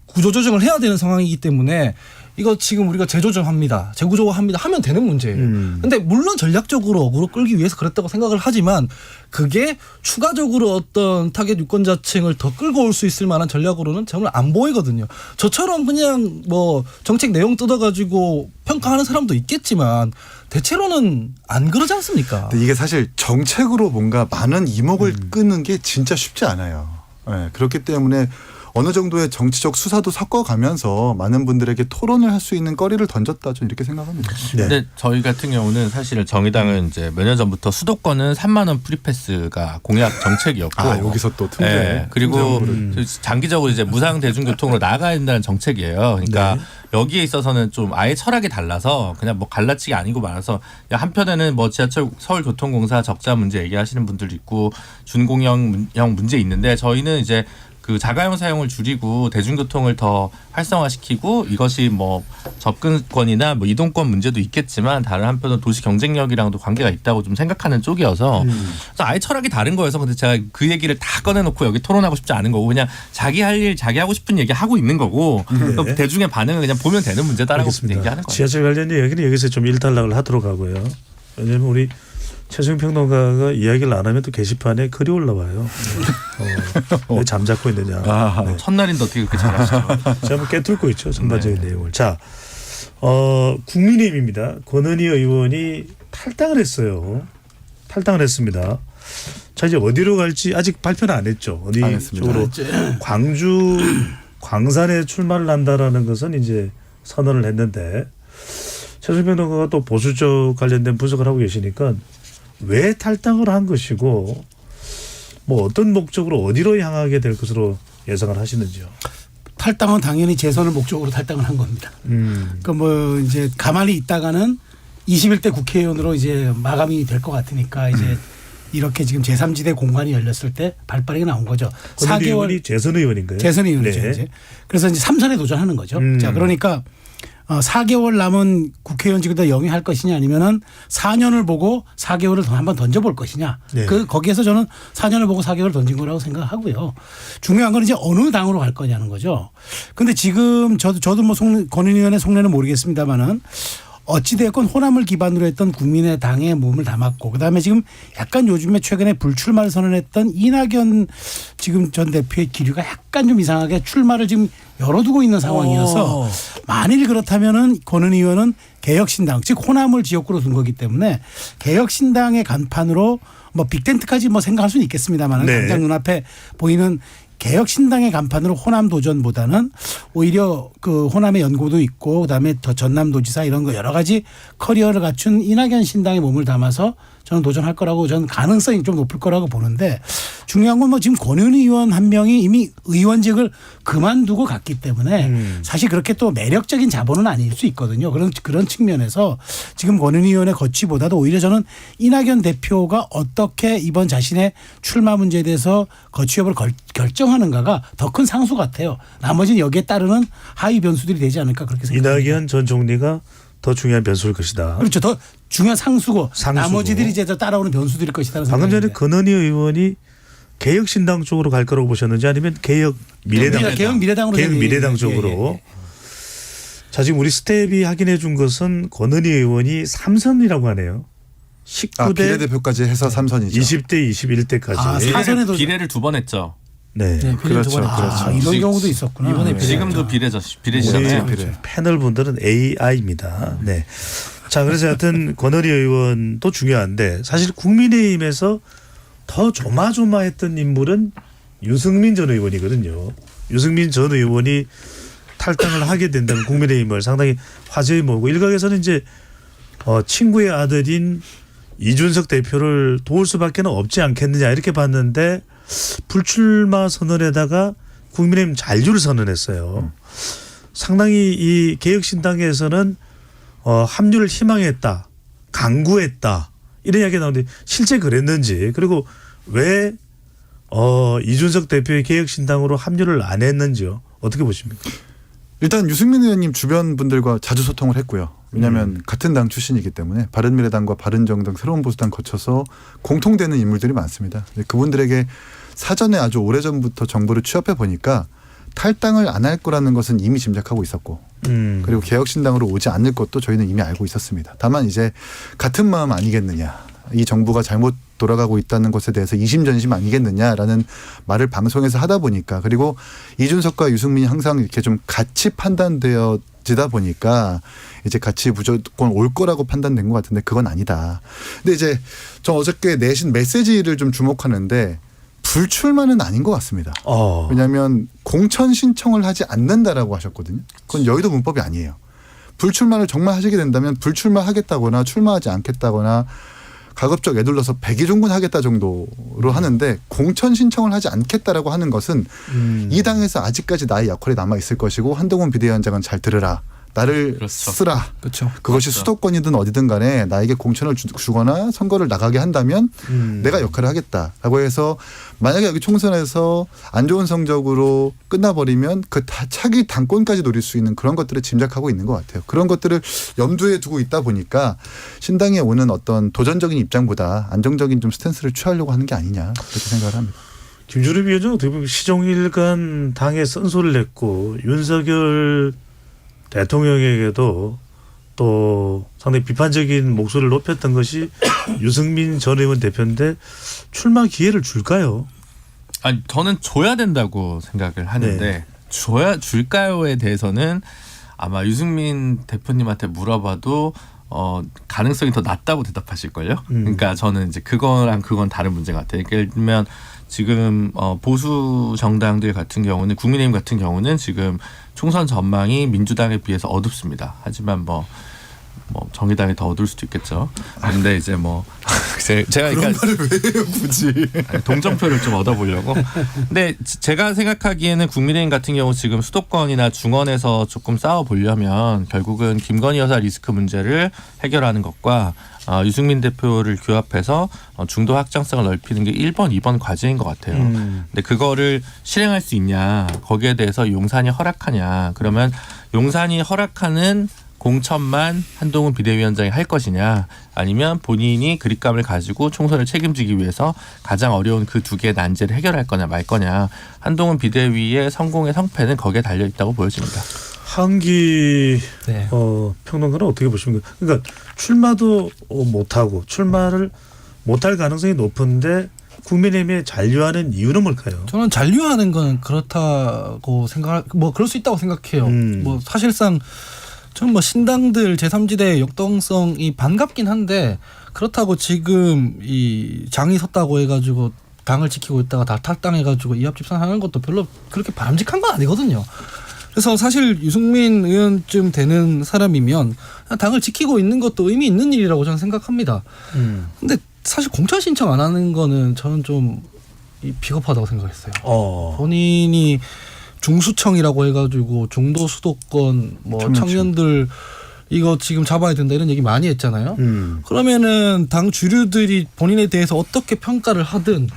구조조정을 해야 되는 상황이기 때문에 이거 지금 우리가 재조정합니다. 재구조화합니다. 하면 되는 문제예요. 근데 물론 전략적으로 어그로 끌기 위해서 그랬다고 생각을 하지만 그게 추가적으로 어떤 타겟 유권자층을 더 끌고 올 수 있을 만한 전략으로는 정말 안 보이거든요. 저처럼 그냥 뭐 정책 내용 뜯어가지고 평가하는 사람도 있겠지만 대체로는 안 그러지 않습니까? 근데 이게 사실 정책으로 뭔가 많은 이목을 끄는 게 진짜 쉽지 않아요. 네, 그렇기 때문에 어느 정도의 정치적 수사도 섞어가면서 많은 분들에게 토론을 할 수 있는 거리를 던졌다 저는 이렇게 생각합니다. 네. 근데 저희 같은 경우는 사실 정의당은 이제 몇 년 전부터 수도권은 3만 원 프리패스가 공약 정책이었고 여기서 또 틈새. 네. 그리고 장기적으로 이제 무상 대중교통으로 나가야 된다는 정책이에요. 그러니까 여기에 있어서는 좀 아예 철학이 달라서 그냥 뭐 갈라치기 아니고 말아서 한편에는 뭐 지하철 서울교통공사 적자 문제 얘기하시는 분들도 있고 준공영 문제 있는데 저희는 이제 그 자가용 사용을 줄이고 대중교통을 더 활성화시키고 이것이 뭐 접근권이나 뭐 이동권 문제도 있겠지만 다른 한편은 도시 경쟁력이랑도 관계가 있다고 좀 생각하는 쪽이어서 그래서 아예 철학이 다른 거여서 근데 제가 그 얘기를 다 꺼내놓고 여기 토론하고 싶지 않은 거고 그냥 자기 할 일 자기 하고 싶은 얘기 하고 있는 거고 또 대중의 반응을 그냥 보면 되는 문제다라고 얘기하는 거예요. 지하철 관련 이야기는 여기서 좀 일단락을 하도록 하고요. 왜냐하면 우리 최수영 평론가가 이야기를 안 하면 또 게시판에 글이 올라와요. 왜 잠자코 있느냐. 네. 첫날인데 어떻게 그렇게 잘하시죠? 제가 한번 깨뚫고 있죠. 전반적인 내용을. 자, 국민의힘입니다. 권은희 의원이 탈당을 했어요. 탈당을 했습니다. 자, 이제 어디로 갈지 아직 발표는 안 했죠. 어디 쪽으로 광주 광산에 출마를 한다라는 것은 이제 선언을 했는데 최수빈 평론가가 또 보수 쪽 관련된 분석을 하고 계시니까 왜 탈당을 한 것이고 뭐 어떤 목적으로 어디로 향하게 될 것으로 예상을 하시는지요? 탈당은 당연히 재선을 목적으로 탈당을 한 겁니다. 그러니까 뭐 이제 가만히 있다가는 21대 국회의원으로 이제 마감이 될 것 같으니까 이제 이렇게 지금 제3지대 공간이 열렸을 때 발빠르게 나온 거죠. 4개월이 재선 의원인가요? 재선 의원이죠. 네. 이제. 그래서 이제 3선에 도전하는 거죠. 자, 그러니까 4개월 남은 국회의원직을 영위할 것이냐 아니면은 4년을 보고 4개월을 더 한번 던져볼 것이냐. 네. 거기에서 저는 4년을 보고 4개월 던진 거라고 생각하고요. 중요한 건 이제 어느 당으로 갈 거냐는 거죠. 근데 지금 저도 뭐 권은희 의원의 속내는 모르겠습니다만은 어찌됐건 호남을 기반으로 했던 국민의당에 몸을 담았고 그다음에 지금 약간 요즘에 최근에 불출마를 선언했던 이낙연 지금 전 대표의 기류가 약간 좀 이상하게 출마를 지금 열어두고 있는 상황이어서 만일 그렇다면은 권은희 의원은 개혁신당 즉 호남을 지역구로 둔 거기 때문에 개혁신당의 간판으로 뭐 빅텐트까지 뭐 생각할 수는 있겠습니다만 네. 당장 눈앞에 보이는 개혁신당의 간판으로 호남 도전보다는 오히려 그 호남의 연고도 있고 그다음에 더 전남도지사 이런 거 여러 가지 커리어를 갖춘 이낙연 신당의 몸을 담아서 저는 도전할 거라고 저는 가능성이 좀 높을 거라고 보는데 중요한 건 뭐 지금 권은희 의원 한 명이 이미 의원직을 그만두고 갔기 때문에 사실 그렇게 또 매력적인 자본은 아닐 수 있거든요. 그런 측면에서 지금 권은희 의원의 거취보다도 오히려 저는 이낙연 대표가 어떻게 이번 자신의 출마 문제에 대해서 거취 여부를 결정하는가가 더 큰 상수 같아요. 나머지는 여기에 따르는 하위 변수들이 되지 않을까 그렇게 생각합니다. 이낙연 전 총리가 더 중요한 변수일 것이다. 그렇죠. 더 중요한 상수고 나머지들이 이제 더 따라오는 변수들일 것이다는 방금 전에 생각입니다. 권은희 의원이 개혁신당 쪽으로 갈 거라고 보셨는지 아니면 개혁미래당 개혁미래당으로 개혁미래당 쪽으로. 자 지금 우리 스텝이 확인해 준 것은 권은희 의원이 3선이라고 하네요. 19대 비례대표까지 해서 3선이죠. 20대 21대까지. 아, 사선에도 비례를 2번 했죠. 네. 그렇죠. 이런 지금- 경우도 있었구나. 이번에 지금도 비례시잖아요. 우리 패널 분들은 AI입니다. 네. 자, 그래서 하여튼 권은희 의원도 중요한데 사실 국민의힘에서 더 조마조마했던 인물은 유승민 전 의원이거든요. 유승민 전 의원이 탈당을 하게 된다면 국민의힘을 상당히 화제에 모으고 일각에서는 이제 친구의 아들인 이준석 대표를 도울 수밖에 없지 않겠느냐 이렇게 봤는데 불출마 선언에다가 국민의힘 잔류를 선언했어요. 상당히 이 개혁신당에서는 합류를 희망했다, 강구했다 이런 이야기가 나오는데 실제 그랬는지 그리고 왜 이준석 대표의 개혁신당으로 합류를 안 했는지요? 어떻게 보십니까? 일단 유승민 의원님 주변 분들과 자주 소통을 했고요. 왜냐하면 같은 당 출신이기 때문에 바른미래당과 바른정당 새로운 보수당 거쳐서 공통되는 인물들이 많습니다. 그분들에게 사전에 아주 오래전부터 정보를 취합해 보니까 탈당을 안 할 거라는 것은 이미 짐작하고 있었고 그리고 개혁신당으로 오지 않을 것도 저희는 이미 알고 있었습니다. 다만 이제 같은 마음 아니겠느냐. 이 정부가 잘못 돌아가고 있다는 것에 대해서 이심전심 아니겠느냐라는 말을 방송에서 하다 보니까 그리고 이준석과 유승민이 항상 이렇게 좀 같이 판단되어지다 보니까 이제 같이 무조건 올 거라고 판단된 것 같은데 그건 아니다. 근데 이제 저 어저께 내신 메시지를 좀 주목하는데 불출마는 아닌 것 같습니다. 왜냐하면 공천 신청을 하지 않는다라고 하셨거든요. 그건 여의도 문법이 아니에요. 불출마를 정말 하시게 된다면 불출마하겠다거나 출마하지 않겠다거나 가급적 애둘러서 백의종군하겠다 정도로 하는데 공천 신청을 하지 않겠다라고 하는 것은 이 당에서 아직까지 나의 역할이 남아 있을 것이고 한동훈 비대위원장은 잘 들으라. 나를 그렇죠. 쓰라. 그렇죠. 그것이 그렇죠. 수도권이든 어디든 간에 나에게 공천을 주거나 선거를 나가게 한다면 내가 역할을 하겠다라고 해서 만약에 여기 총선에서 안 좋은 성적으로 끝나버리면 그 차기 당권까지 노릴 수 있는 그런 것들을 짐작하고 있는 것 같아요. 그런 것들을 염두에 두고 있다 보니까 신당에 오는 어떤 도전적인 입장보다 안정적인 좀 스탠스를 취하려고 하는 게 아니냐 그렇게 생각을 합니다. 김준우 위원장은 어떻게 보면 시종일관 당에 쓴소리를 냈고 윤석열 대통령에게도 또 상당히 비판적인 목소리를 높였던 것이 유승민 전 의원 대표인데 출마 기회를 줄까요? 아니 저는 줘야 된다고 생각을 하는데 네. 줄까요에 대해서는 아마 유승민 대표님한테 물어봐도 가능성이 더 낮다고 대답하실걸요. 그러니까 저는 이제 그건 다른 문제 같아요. 그러니까 예를 들면 지금 보수 정당들 같은 경우는 국민의힘 같은 경우는 지금 총선 전망이 민주당에 비해서 어둡습니다. 하지만 뭐 뭐 정의당이 더 얻을 수도 있겠죠. 근데 이제 뭐 제가 그런 말을 왜 해요 굳이? 동정표를 좀 얻어보려고. 근데 제가 생각하기에는 국민의힘 같은 경우 지금 수도권이나 중원에서 조금 싸워보려면 결국은 김건희 여사 리스크 문제를 해결하는 것과 유승민 대표를 규합해서 중도 확장성을 넓히는 게 1번, 2번 과제인 것 같아요. 근데 그거를 실행할 수 있냐, 거기에 대해서 용산이 허락하냐, 그러면 용산이 허락하는 공천만 한동훈 비대위원장이 할 것이냐, 아니면 본인이 그립감을 가지고 총선을 책임지기 위해서 가장 어려운 그 두 개의 난제를 해결할 거냐 말 거냐, 한동훈 비대위의 성공의 성패는 거기에 달려 있다고 보여집니다. 한기 네. 평론가는 어떻게 보십니까? 그러니까 출마도 못하고 출마를 못할 가능성이 높은데 국민의힘에 잔류하는 이유는 뭘까요? 저는 잔류하는 건 그렇다고 뭐 그럴 수 있다고 생각해요. 뭐 사실상 저는 뭐 신당들 제3지대 역동성이 반갑긴 한데, 그렇다고 지금 이 장이 섰다고 해가지고 당을 지키고 있다가 다 탈당해가지고 이합집산하는 것도 별로 그렇게 바람직한 건 아니거든요. 그래서 사실 유승민 의원쯤 되는 사람이면 당을 지키고 있는 것도 의미 있는 일이라고 저는 생각합니다. 근데 사실 공천 신청 안 하는 거는 저는 좀 비겁하다고 생각했어요. 본인이 중수청이라고 해가지고 중도 수도권 뭐 청년들 이거 지금 잡아야 된다 이런 얘기 많이 했잖아요. 그러면은 당 주류들이 본인에 대해서 어떻게 평가를 하든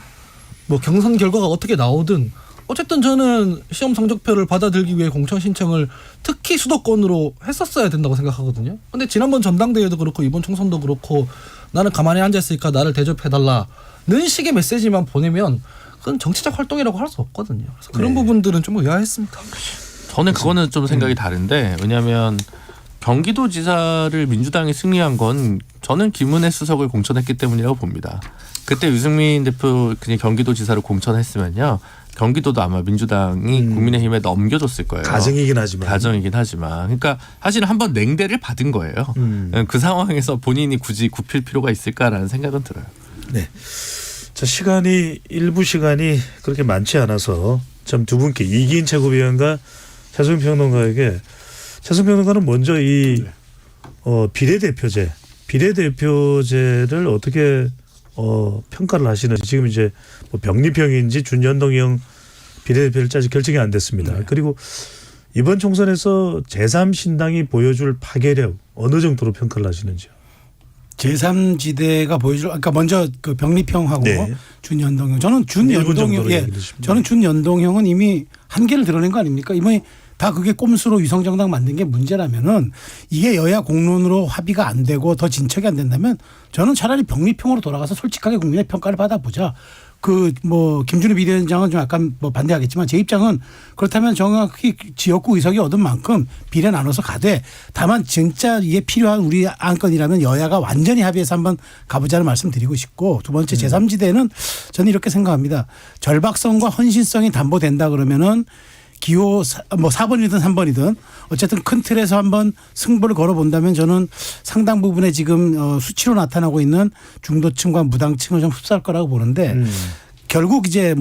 뭐 경선 결과가 어떻게 나오든 어쨌든 저는 시험 성적표를 받아들이기 위해 공천 신청을 특히 수도권으로 했었어야 된다고 생각하거든요. 근데 지난번 전당대회도 그렇고 이번 총선도 그렇고 나는 가만히 앉아있으니까 나를 대접해달라는 식의 메시지만 보내면 그건 정치적 활동이라고 할 수 없거든요. 그래서 그런 부분들은 좀 의아했습니다. 저는 그거는 좀 생각이 다른데, 왜냐하면 경기도지사를 민주당이 승리한 건 저는 김은혜 수석을 공천했기 때문이라고 봅니다. 그때 유승민 대표 그냥 경기도지사를 공천했으면요, 경기도도 아마 민주당이 국민의힘에 넘겨줬을 거예요. 가정이긴 하지만. 그러니까 사실은 한번 냉대를 받은 거예요. 그 상황에서 본인이 굳이 굽힐 필요가 있을까라는 생각은 들어요. 네. 자, 일부 시간이 그렇게 많지 않아서 좀 두 분께 이기인 최고위원과 최승 평론가에게, 최승 평론가는 먼저 이 비례대표제를 어떻게 평가를 하시는지, 지금 이제 뭐 병리평인지 준연동형 비례대표를 아직 결정이 안 됐습니다. 그리고 이번 총선에서 제3신당이 보여줄 파괴력 어느 정도로 평가를 하시는지요? 제3지대가 보여줄, 아까 먼저 그 병리평하고 준연동형. 저는 준연동형은 이미 한계를 드러낸 거 아닙니까? 이번에 다 그게 꼼수로 위성정당 만든 게 문제라면은 이게 여야 공론으로 합의가 안 되고 더 진척이 안 된다면 저는 차라리 병리평으로 돌아가서 솔직하게 국민의 평가를 받아보자. 김준우 비대위원장은 좀 약간 반대하겠지만 제 입장은 그렇다면 정확히 지역구 의석이 얻은 만큼 비례 나눠서 가되, 다만 진짜 이게 필요한 우리 안건이라면 여야가 완전히 합의해서 한번 가보자는 말씀 드리고 싶고, 두 번째 제3지대는 저는 이렇게 생각합니다. 절박성과 헌신성이 담보된다 그러면은 기호 4번이든 3번이든 어쨌든 큰 틀에서 한번 승부를 걸어본다면 저는 상당 부분의 지금 수치로 나타나고 있는 중도층과 무당층을 좀 흡수할 거라고 보는데, 결국 이제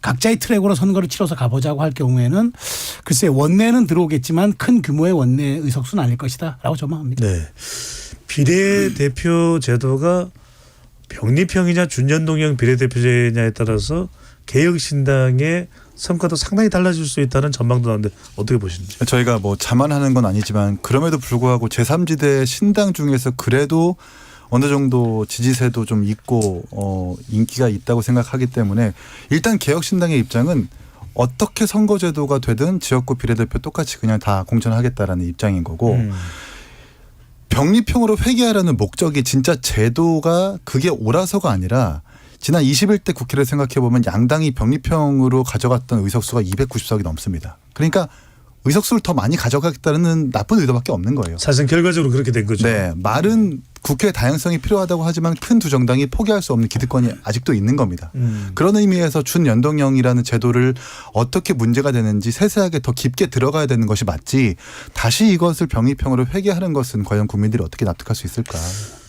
각자의 트랙으로 선거를 치러서 가보자고 할 경우에는 글쎄 원내는 들어오겠지만 큰 규모의 원내 의석수는 아닐 것이다 라고 전망합니다. 네. 비례대표 제도가 병리평이냐 준연동형 비례대표제냐에 따라서 개혁신당의 성과도 상당히 달라질 수 있다는 전망도 나오는데 어떻게 보시는지. 저희가 자만하는 건 아니지만 그럼에도 불구하고 제3지대 신당 중에서 그래도 어느 정도 지지세도 좀 있고 인기가 있다고 생각하기 때문에 일단 개혁신당의 입장은 어떻게 선거제도가 되든 지역구 비례대표 똑같이 그냥 다 공천하겠다라는 입장인 거고, 병리평으로 회귀하라는 목적이 진짜 제도가 그게 옳아서가 아니라 지난 21대 국회를 생각해 보면 양당이 병리평으로 가져갔던 의석수가 290석이 넘습니다. 그러니까 의석수를 더 많이 가져가겠다는 나쁜 의도밖에 없는 거예요. 사실 결과적으로 그렇게 된 거죠. 네, 말은 국회 다양성이 필요하다고 하지만 큰 두 정당이 포기할 수 없는 기득권이 아직도 있는 겁니다. 그런 의미에서 준연동형이라는 제도를 어떻게 문제가 되는지 세세하게 더 깊게 들어가야 되는 것이 맞지, 다시 이것을 병리평으로 회귀하는 것은 과연 국민들이 어떻게 납득할 수 있을까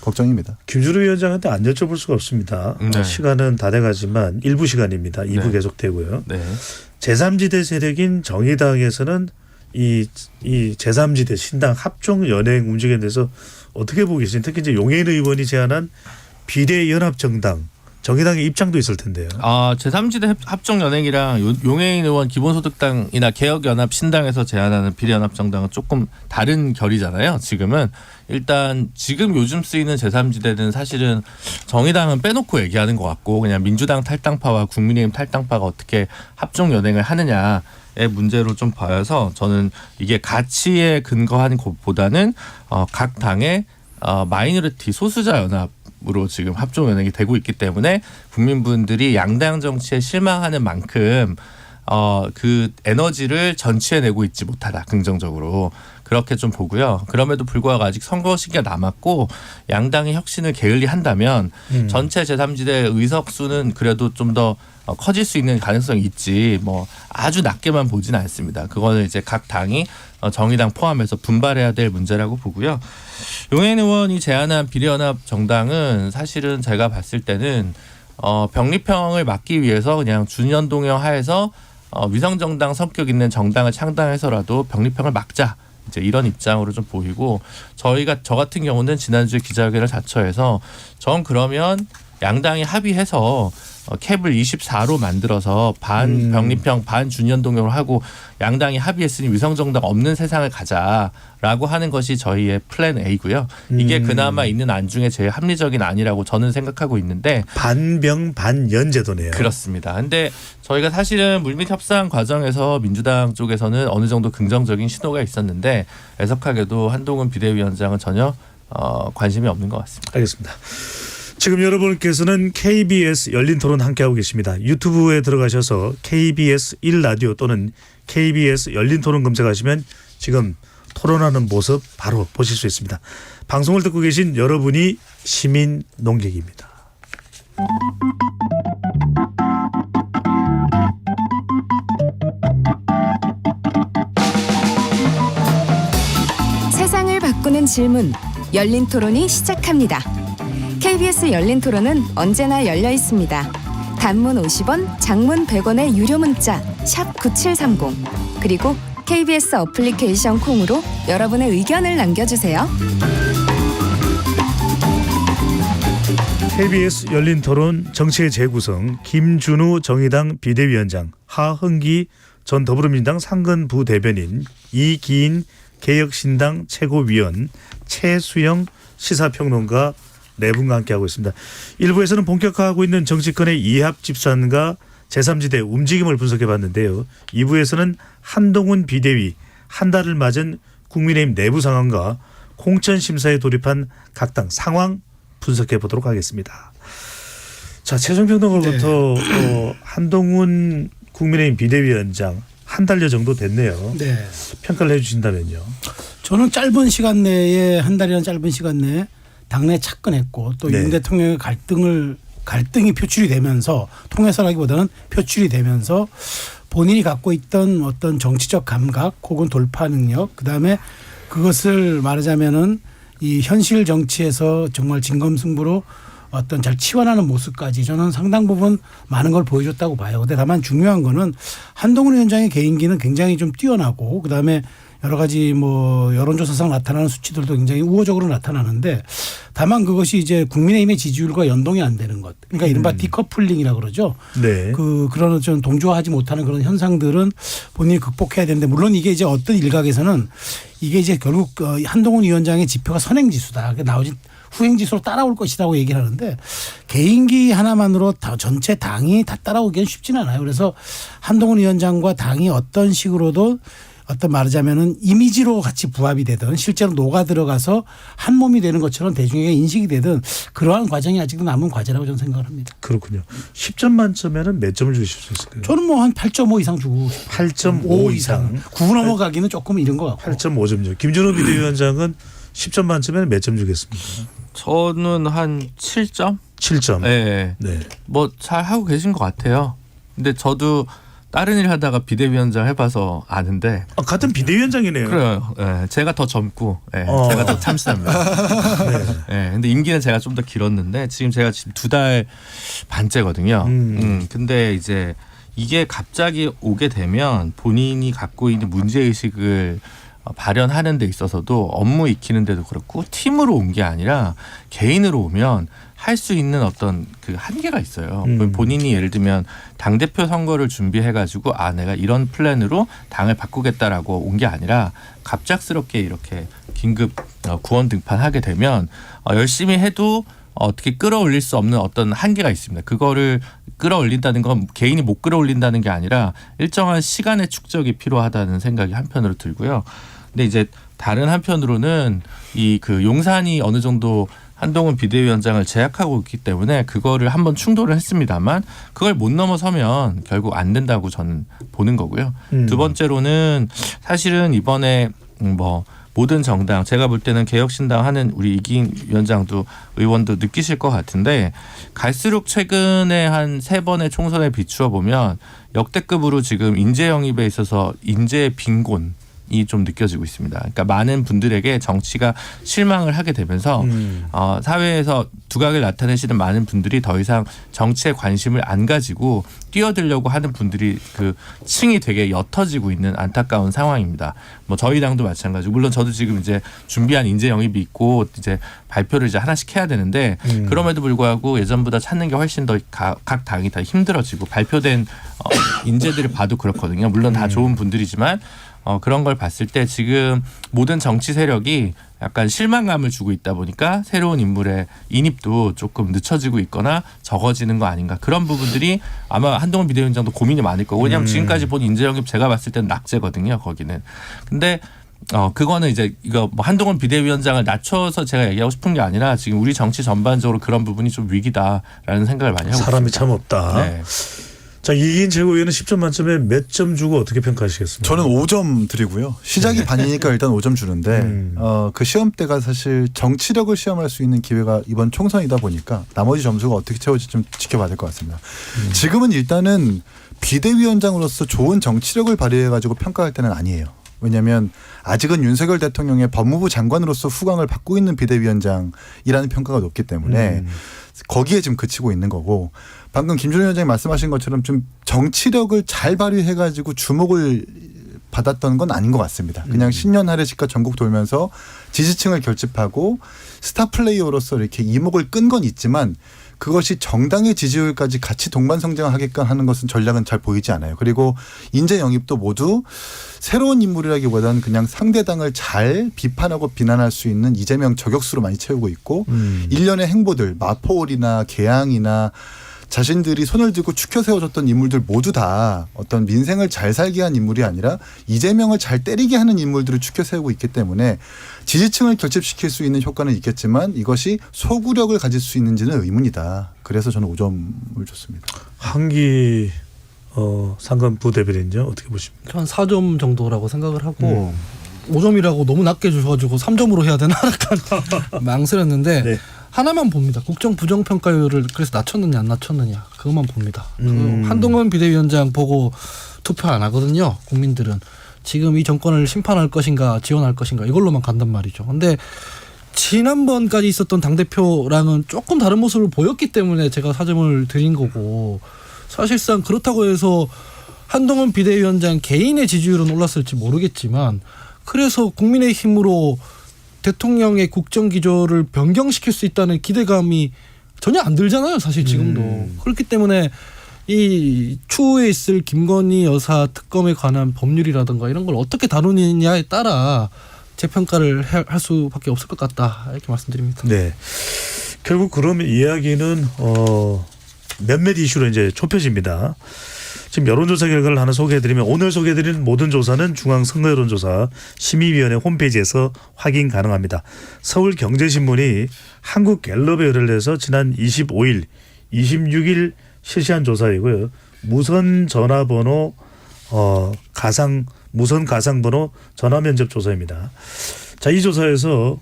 걱정입니다. 김준우 위원장한테 안 여쭤볼 수가 없습니다. 네. 시간은 다 돼가지만 일부 시간입니다. 2부 계속되고요. 네. 제3지대 세력인 정의당에서는 이 제3지대 신당 합종 연행 움직임에 대해서 어떻게 보고 계신지 특히 이제 용해인 의원이 제안한 비례연합정당 정의당의 입장도 있을 텐데요. 제3지대 합종 연행이랑 용해인 의원 기본소득당이나 개혁연합 신당에서 제안하는 비례연합정당은 조금 다른 결이잖아요. 지금은 일단 지금 요즘 쓰이는 제3지대는 사실은 정의당은 빼놓고 얘기하는 것 같고 그냥 민주당 탈당파와 국민의힘 탈당파가 어떻게 합종 연행을 하느냐의 문제로 좀 보여서 저는 이게 가치에 근거한 것보다는 각 당의 마이너리티 소수자 연합 으로 지금 합종 연행이 되고 있기 때문에 국민분들이 양당 정치에 실망하는 만큼 그 에너지를 전치해내고 있지 못하다 긍정적으로 그렇게 좀 보고요. 그럼에도 불구하고 아직 선거 시기가 남았고 양당의 혁신을 게을리한다면 전체 제3지대 의석수는 그래도 좀 더 커질 수 있는 가능성이 있지 뭐 아주 낮게만 보지는 않습니다. 그거는 이제 각 당이 정의당 포함해서 분발해야 될 문제라고 보고요. 용해인 의원이 제안한 비례연합 정당은 사실은 제가 봤을 때는 병립형을 막기 위해서 그냥 준연동형 하에서 위성정당 성격 있는 정당을 창당해서라도 병립형을 막자. 이제 이런 입장으로 좀 보이고 저 같은 경우는 지난주에 기자회견을 자처해서 전 그러면 양당이 합의해서 캡을 24로 만들어서 반 병립형 반 준연동형으로 하고 양당이 합의했으니 위성정당 없는 세상을 가자라고 하는 것이 저희의 플랜 A고요. 이게 그나마 있는 안 중에 제일 합리적인 안이라고 저는 생각하고 있는데 반병 반연 제도네요. 그렇습니다. 근데 저희가 사실은 물밑 협상 과정에서 민주당 쪽에서는 어느 정도 긍정적인 신호가 있었는데 애석하게도 한동훈 비대위원장은 전혀 관심이 없는 것 같습니다. 알겠습니다. 지금 여러분께서는 KBS 열린 토론 함께하고 계십니다. 유튜브에 들어가셔서 KBS 1라디오 또는 KBS 열린 토론 검색하시면 지금 토론하는 모습 바로 보실 수 있습니다. 방송을 듣고 계신 여러분이 시민 농객입니다. 세상을 바꾸는 질문 열린 토론이 시작합니다. KBS 열린 토론은 언제나 열려 있습니다. 단문 50원, 장문 100원의 유료 문자 샵 9730 그리고 KBS 어플리케이션 콩으로 여러분의 의견을 남겨주세요. KBS 열린 토론 정치의 재구성 김준우 정의당 비대위원장, 하흥기 전 더불어민주당 상근 부대변인, 이기인 개혁신당 최고위원, 최수영 시사평론가 네 분과 함께하고 있습니다. 1부에서는 본격화하고 있는 정치권의 이합집산과 제3지대 움직임을 분석해봤는데요. 2부에서는 한동훈 비대위 한 달을 맞은 국민의힘 내부 상황과 공천심사에 돌입한 각 당 상황 분석해보도록 하겠습니다. 자, 최종평론가부터 한동훈 국민의힘 비대위원장 한 달여 정도 됐네요. 네. 평가를 해주신다면요. 저는 짧은 시간 내에 한 달이라는 짧은 시간 내에 당내 착근했고 또 윤 대통령의 갈등이 표출이 되면서 통해서라기보다는 표출이 되면서 본인이 갖고 있던 어떤 정치적 감각 혹은 돌파 능력 그다음에 그것을 말하자면은 이 현실 정치에서 정말 진검승부로 어떤 잘 치환하는 모습까지 저는 상당 부분 많은 걸 보여줬다고 봐요. 근데 다만 중요한 거는 한동훈 위원장의 개인기는 굉장히 좀 뛰어나고 그다음에 여러 가지 뭐 여론조사상 나타나는 수치들도 굉장히 우호적으로 나타나는데 다만 그것이 이제 국민의힘의 지지율과 연동이 안 되는 것. 그러니까 이른바 디커플링이라고 그러죠. 네. 그런 좀 동조하지 못하는 그런 현상들은 본인이 극복해야 되는데 물론 이게 이제 어떤 일각에서는 이게 이제 결국 한동훈 위원장의 지표가 선행지수다. 나오지 후행지수로 따라올 것이라고 얘기를 하는데 개인기 하나만으로 전체 당이 다 따라오기는 쉽지는 않아요. 그래서 한동훈 위원장과 당이 어떤 식으로도 어떤 말하자면은 이미지로 같이 부합이 되든 실제로 녹아 들어가서 한 몸이 되는 것처럼 대중에게 인식이 되든 그러한 과정이 아직도 남은 과제라고 저는 생각을 합니다. 그렇군요. 10점 만점에는 몇 점을 주실 수 있을까요? 저는 뭐 한 8.5 이상 주고 8.5 이상. 9 넘어가기는 조금 이른 것 같고. 8.5점요. 김준호 비대위원장은 10점 만점에는 몇 점 주겠습니까? 저는 한 7점? 7점. 네. 뭐 잘 하고 계신 것 같아요. 근데 저도 다른 일 하다가 비대위원장 해봐서 아는데. 같은 비대위원장이네요. 그래요. 네, 제가 더 젊고, 제가 더 참신합니다. 네. 근데 임기는 제가 좀 더 길었는데 지금 제가 지금 2달 반째거든요. 근데 이제 이게 갑자기 오게 되면 본인이 갖고 있는 문제의식을 발현하는 데 있어서도 업무 익히는 데도 그렇고 팀으로 온 게 아니라 개인으로 오면 할 수 있는 어떤 그 한계가 있어요. 본인이 예를 들면 당대표 선거를 준비해가지고 내가 이런 플랜으로 당을 바꾸겠다라고 온 게 아니라 갑작스럽게 이렇게 긴급 구원 등판하게 되면 열심히 해도 어떻게 끌어올릴 수 없는 어떤 한계가 있습니다. 그거를 끌어올린다는 건 개인이 못 끌어올린다는 게 아니라 일정한 시간의 축적이 필요하다는 생각이 한편으로 들고요. 근데 이제 다른 한편으로는 이 그 용산이 어느 정도 한동훈 비대위원장을 제약하고 있기 때문에 그거를 한번 충돌을 했습니다만 그걸 못 넘어서면 결국 안 된다고 저는 보는 거고요. 두 번째로는 사실은 이번에 모든 정당 제가 볼 때는 개혁신당 하는 우리 이기인 위원장도 의원도 느끼실 것 같은데 갈수록 최근에 한 3번의 총선에 비추어 보면 역대급으로 지금 인재 영입에 있어서 인재의 빈곤이 좀 느껴지고 있습니다. 그러니까 많은 분들에게 정치가 실망을 하게 되면서 사회에서 두각을 나타내시는 많은 분들이 더 이상 정치에 관심을 안 가지고 뛰어들려고 하는 분들이 그 층이 되게 옅어지고 있는 안타까운 상황입니다. 저희 당도 마찬가지고 물론 저도 지금 이제 준비한 인재 영입이 있고 이제 발표를 이제 하나씩 해야 되는데 그럼에도 불구하고 예전보다 찾는 게 훨씬 더 각 당이 다 힘들어지고 발표된 인재들을 봐도 그렇거든요. 물론 다 좋은 분들이지만 그런 걸 봤을 때 지금 모든 정치 세력이 약간 실망감을 주고 있다 보니까 새로운 인물의 인입도 조금 늦춰지고 있거나 적어지는 거 아닌가. 그런 부분들이 아마 한동훈 비대위원장도 고민이 많을 거고 왜냐하면 지금까지 본 인재 영입 제가 봤을 때는 낙제거든요. 거기는. 근데 그거는 이제 이거 한동훈 비대위원장을 낮춰서 제가 얘기하고 싶은 게 아니라 지금 우리 정치 전반적으로 그런 부분이 좀 위기다라는 생각을 많이 하고 사람이 있습니다. 참 없다. 네. 자, 이기인 최고위원은 10점 만점에 몇 점 주고 어떻게 평가하시겠습니까? 저는 5점 드리고요. 시작이 반이니까 일단 5점 주는데 그 시험대가 사실 정치력을 시험할 수 있는 기회가 이번 총선이다 보니까 나머지 점수가 어떻게 채워질지 좀 지켜봐야 될 것 같습니다. 지금은 일단은 비대위원장으로서 좋은 정치력을 발휘해가지고 평가할 때는 아니에요. 왜냐하면 아직은 윤석열 대통령의 법무부 장관으로서 후광을 받고 있는 비대위원장이라는 평가가 높기 때문에 거기에 지금 그치고 있는 거고 방금 김준호 위원장이 말씀하신 것처럼 좀 정치력을 잘 발휘해가지고 주목을 받았던 건 아닌 것 같습니다. 그냥 신년 할애식과 전국 돌면서 지지층을 결집하고 스타 플레이어로서 이렇게 이목을 끈 건 있지만 그것이 정당의 지지율까지 같이 동반성장하게끔 하는 것은 전략은 잘 보이지 않아요. 그리고 인재 영입도 모두 새로운 인물이라기보다는 그냥 상대당을 잘 비판하고 비난할 수 있는 이재명 저격수로 많이 채우고 있고 일련의 행보들 마포홀이나 개항이나 자신들이 손을 들고 추켜 세워줬던 인물들 모두 다 어떤 민생을 잘 살게 한 인물이 아니라 이재명을 잘 때리게 하는 인물들을 추켜 세우고 있기 때문에 지지층을 결집시킬 수 있는 효과는 있겠지만 이것이 소구력을 가질 수 있는지는 의문이다. 그래서 저는 5점을 줬습니다. 한기 상관 부대변인요 어떻게 보십니까? 한 4점 정도라고 생각을 하고 5점이라고 너무 낮게 주셔가지고 3점으로 해야 되나 약간 망설였는데 네. 하나만 봅니다. 국정 부정평가율을 그래서 낮췄느냐 안 낮췄느냐 그것만 봅니다. 한동훈 비대위원장 보고 투표 안 하거든요. 국민들은. 지금 이 정권을 심판할 것인가 지원할 것인가 이걸로만 간단 말이죠. 근데 지난번까지 있었던 당대표랑은 조금 다른 모습을 보였기 때문에 제가 4점을 드린 거고 사실상 그렇다고 해서 한동훈 비대위원장 개인의 지지율은 올랐을지 모르겠지만 그래서 국민의힘으로 대통령의 국정기조를 변경시킬 수 있다는 기대감이 전혀 안 들잖아요. 사실 지금도. 그렇기 때문에 이 추후에 있을 김건희 여사 특검에 관한 법률이라든가 이런 걸 어떻게 다루느냐에 따라 재평가를 할 수밖에 없을 것 같다. 이렇게 말씀드립니다. 네. 결국 그러면 이야기는 몇몇 이슈로 이제 좁혀집니다. 지금 여론조사 결과를 하나 소개해드리면 오늘 소개해드리는 모든 조사는 중앙선거여론조사 심의위원회 홈페이지에서 확인 가능합니다. 서울경제신문이 한국갤럽에 의뢰를 해서 지난 25일, 26일 실시한 조사이고요. 무선 전화번호 무선 가상번호 전화면접 조사입니다. 자, 이 조사에서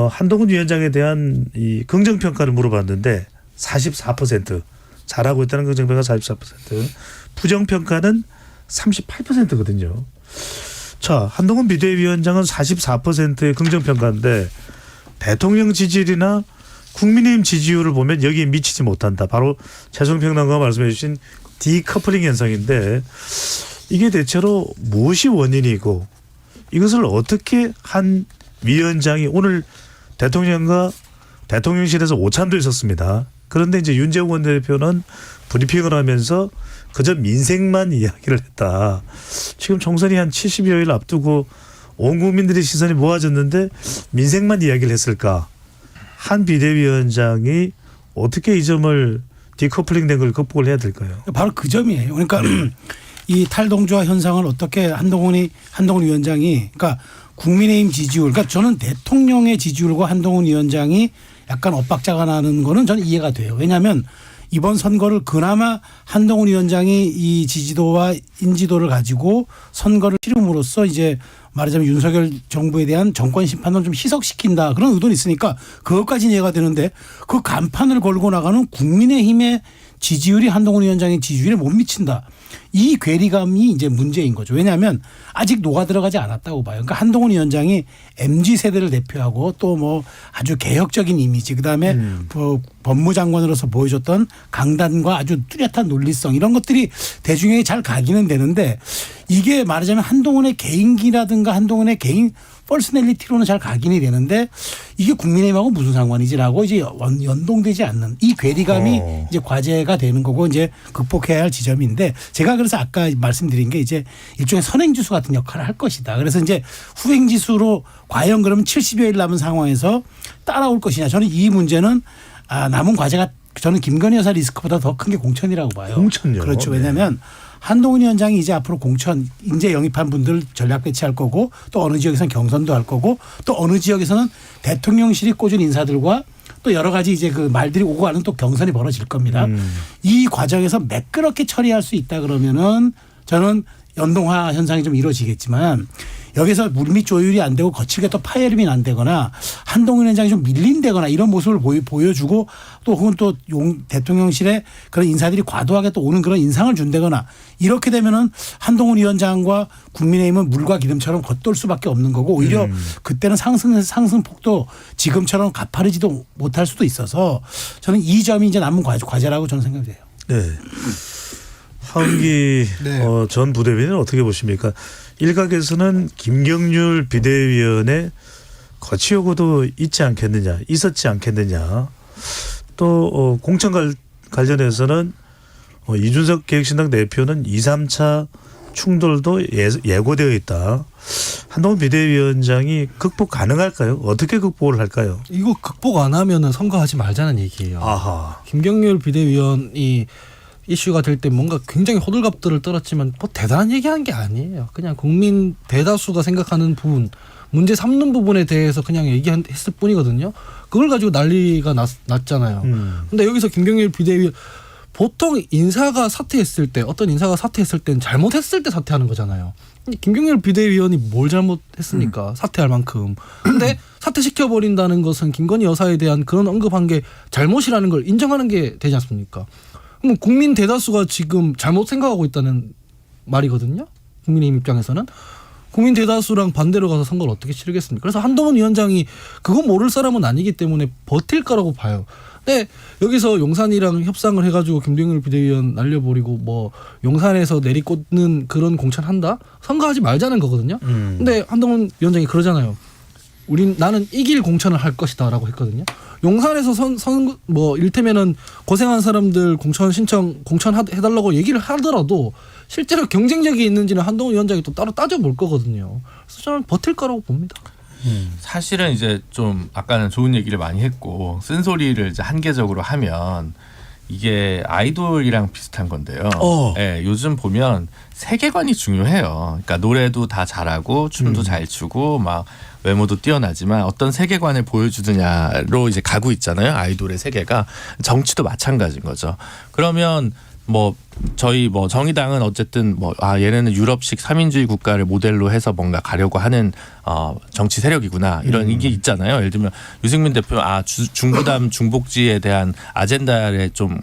한동훈 위원장에 대한 이 긍정평가를 물어봤는데 44%. 잘하고 있다는 긍정평가 44%, 부정평가는 38%거든요. 자, 한동훈 비대위원장은 44%의 긍정평가인데 대통령 지지율이나 국민의힘 지지율을 보면 여기에 미치지 못한다. 바로 최종평론가가 말씀해 주신 디커플링 현상인데 이게 대체로 무엇이 원인이고 이것을 어떻게 한 위원장이 오늘 대통령과 대통령실에서 오찬도 있었습니다. 그런데 이제 윤재욱 원내대표는 브리핑을 하면서 그저 민생만 이야기를 했다. 지금 총선이 한 70여일 앞두고 온 국민들의 시선이 모아졌는데 민생만 이야기를 했을까? 한 비대위원장이 어떻게 이 점을 디커플링된 걸 극복을 해야 될까요? 바로 그 점이에요. 그러니까 이 탈동조화 현상을 어떻게 한동훈 위원장이 그러니까 국민의힘 지지율, 그러니까 저는 대통령의 지지율과 한동훈 위원장이 약간 엇박자가 나는 거는 저는 이해가 돼요. 왜냐하면 이번 선거를 그나마 한동훈 위원장이 이 지지도와 인지도를 가지고 선거를 치름으로써 이제 말하자면 윤석열 정부에 대한 정권 심판을 좀 희석시킨다 그런 의도는 있으니까 그것까지는 이해가 되는데 그 간판을 걸고 나가는 국민의힘의 지지율이 한동훈 위원장의 지지율에 못 미친다. 이 괴리감이 이제 문제인 거죠. 왜냐하면 아직 녹아 들어가지 않았다고 봐요. 그러니까 한동훈 위원장이 MZ세대를 대표하고 또 뭐 아주 개혁적인 이미지 그다음에 법무장관으로서 보여줬던 강단과 아주 뚜렷한 논리성 이런 것들이 대중에게 잘 가기는 되는데 이게 말하자면 한동훈의 개인기라든가 한동훈의 개인 퍼스널리티로는 잘 각인이 되는데 이게 국민의힘하고 무슨 상관이지라고 이제 연동되지 않는 이 괴리감이 이제 과제가 되는 거고 이제 극복해야 할 지점인데 제가 그래서 아까 말씀드린 게 이제 일종의 선행지수 같은 역할을 할 것이다. 그래서 이제 후행지수로 과연 그러면 70여일 남은 상황에서 따라올 것이냐. 저는 이 문제는 남은 과제가 저는 김건희 여사 리스크보다 더 큰 게 공천이라고 봐요. 공천요. 그렇죠. 왜냐하면 한동훈 위원장이 이제 앞으로 공천 인재 영입한 분들 전략 배치할 거고 또 어느 지역에서는 경선도 할 거고 또 어느 지역에서는 대통령실이 꽂은 인사들과 또 여러 가지 이제 그 말들이 오고 가는 또 경선이 벌어질 겁니다. 이 과정에서 매끄럽게 처리할 수 있다 그러면은 저는 연동화 현상이 좀 이루어지겠지만 여기서 물밑 조율이 안 되고 거칠게 또 파열음이 안 되거나 한동훈 위원장이 좀 밀린다거나 이런 모습을 보여주고 또 혹은 또 대통령실에 그런 인사들이 과도하게 또 오는 그런 인상을 준다거나 이렇게 되면은 한동훈 위원장과 국민의힘은 물과 기름처럼 겉돌 수밖에 없는 거고 오히려 그때는 상승폭도 지금처럼 가파르지도 못할 수도 있어서 저는 이 점이 이제 남은 과제라고 저는 생각돼요. 네. 하은기 전 부대변인은 어떻게 보십니까? 일각에서는 김경률 비대위원의 거취 요구도 있었지 않겠느냐. 또 공천 관련해서는 이준석 개혁신당 대표는 2, 3차 충돌도 예고되어 있다. 한동훈 비대위원장이 극복 가능할까요? 어떻게 극복을 할까요? 이거 극복 안 하면은 선거하지 말자는 얘기예요. 아하. 김경률 비대위원이 이슈가 될 때 뭔가 굉장히 호들갑들을 떨었지만 뭐 대단한 얘기하는 게 아니에요. 그냥 국민 대다수가 생각하는 부분, 문제 삼는 부분에 대해서 그냥 얘기했을 뿐이거든요. 그걸 가지고 난리가 났잖아요. 근데 여기서 김경률 비대위원 보통 인사가 사퇴했을 때 어떤 인사가 사퇴했을 때는 잘못했을 때 사퇴하는 거잖아요. 김경률 비대위원이 뭘 잘못했습니까? 사퇴할 만큼. 근데 사퇴시켜버린다는 것은 김건희 여사에 대한 그런 언급한 게 잘못이라는 걸 인정하는 게 되지 않습니까? 그럼 국민 대다수가 지금 잘못 생각하고 있다는 말이거든요. 국민의힘 입장에서는. 국민 대다수랑 반대로 가서 선거를 어떻게 치르겠습니까? 그래서 한동훈 위원장이 그거 모를 사람은 아니기 때문에 버틸 거라고 봐요. 근데 여기서 용산이랑 협상을 해가지고 김경률 비대위원 날려버리고 뭐 용산에서 내리꽂는 그런 공천한다? 선거하지 말자는 거거든요. 근데 한동훈 위원장이 그러잖아요. 나는 이길 공천을 할 것이다라고 했거든요. 용산에서 뭐 일테면은 고생한 사람들 공천 해달라고 얘기를 하더라도 실제로 경쟁력이 있는지는 한동훈 위원장이 또 따로 따져볼 거거든요. 그래서 저는 버틸 거라고 봅니다. 사실은 이제 좀 아까는 좋은 얘기를 많이 했고 쓴소리를 이제 한계적으로 하면 이게 아이돌이랑 비슷한 건데요. 네, 요즘 보면 세계관이 중요해요. 그러니까 노래도 다 잘하고 춤도 잘 추고 막 외모도 뛰어나지만 어떤 세계관을 보여주느냐로 이제 가고 있잖아요. 아이돌의 세계가. 정치도 마찬가지인 거죠. 그러면 뭐 저희 뭐 정의당은 어쨌든 뭐 얘네는 유럽식 삼인주의 국가를 모델로 해서 뭔가 가려고 하는 정치 세력이구나 이런 이게 있잖아요. 예를 들면 유승민 대표 중부담 중복지에 대한 아젠다에 좀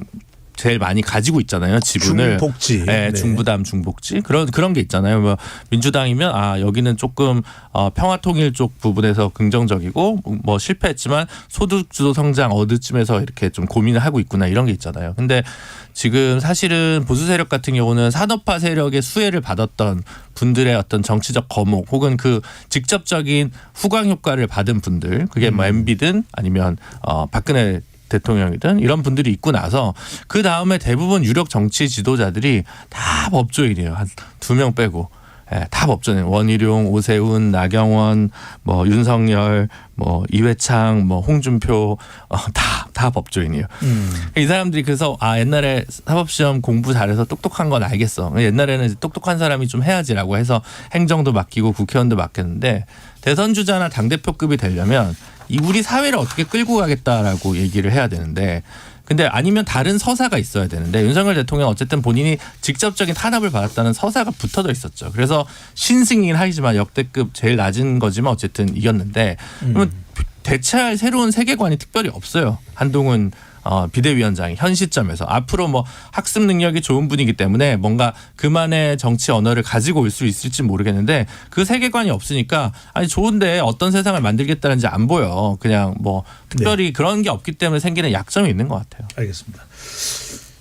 제일 많이 가지고 있잖아요. 지분을. 중복지. 네, 중부담 중복지 그런 게 있잖아요. 뭐 민주당이면 여기는 조금 평화통일 쪽 부분에서 긍정적이고 뭐 실패했지만 소득주도 성장 어디쯤에서 이렇게 좀 고민을 하고 있구나 이런 게 있잖아요. 근데 지금 사실은 보수 세력 같은 경우는 산업화 세력의 수혜를 받았던 분들의 어떤 정치적 거목 혹은 그 직접적인 후광 효과를 받은 분들 그게 뭐 MB든 아니면 박근혜 대통령이든 이런 분들이 있고 나서 그 다음에 대부분 유력 정치 지도자들이 다 법조인이에요. 한 2명 빼고. 예, 다 법조인. 원희룡, 오세훈, 나경원, 뭐 윤석열, 뭐 이회창, 뭐 홍준표 다 법조인이에요. 이 사람들이 그래서 옛날에 사법시험 공부 잘해서 똑똑한 건 알겠어. 옛날에는 이제 똑똑한 사람이 좀 해야지라고 해서 행정도 맡기고 국회의원도 맡겼는데 대선 주자나 당대표급이 되려면 우리 사회를 어떻게 끌고 가겠다라고 얘기를 해야 되는데 근데 아니면 다른 서사가 있어야 되는데 윤석열 대통령 어쨌든 본인이 직접적인 탄압을 받았다는 서사가 붙어져 있었죠. 그래서 신승이긴 하지만 역대급 제일 낮은 거지만 어쨌든 이겼는데 그러면 대체할 새로운 세계관이 특별히 없어요. 한동훈 비대위원장이 현 시점에서 앞으로 뭐 학습 능력이 좋은 분이기 때문에 뭔가 그만의 정치 언어를 가지고 올 수 있을지 모르겠는데 그 세계관이 없으니까 아니 좋은데 어떤 세상을 만들겠다는지 안 보여. 그냥 뭐 특별히 그런 게 없기 때문에 생기는 약점이 있는 것 같아요. 알겠습니다.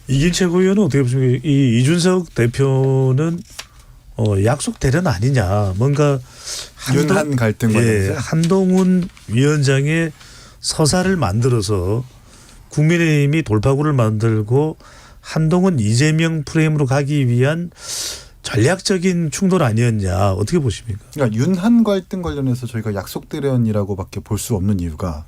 이길 최고위원은 어떻게 보십니까? 이 이준석 대표는 약속 대련 아니냐. 뭔가 윤한 갈등 관련해서 한동훈 위원장의 서사를 만들어서 국민의힘이 돌파구를 만들고 한동훈 이재명 프레임으로 가기 위한 전략적인 충돌 아니었냐 어떻게 보십니까? 그러니까 윤한 갈등 관련해서 저희가 약속 대련이라고밖에 볼 수 없는 이유가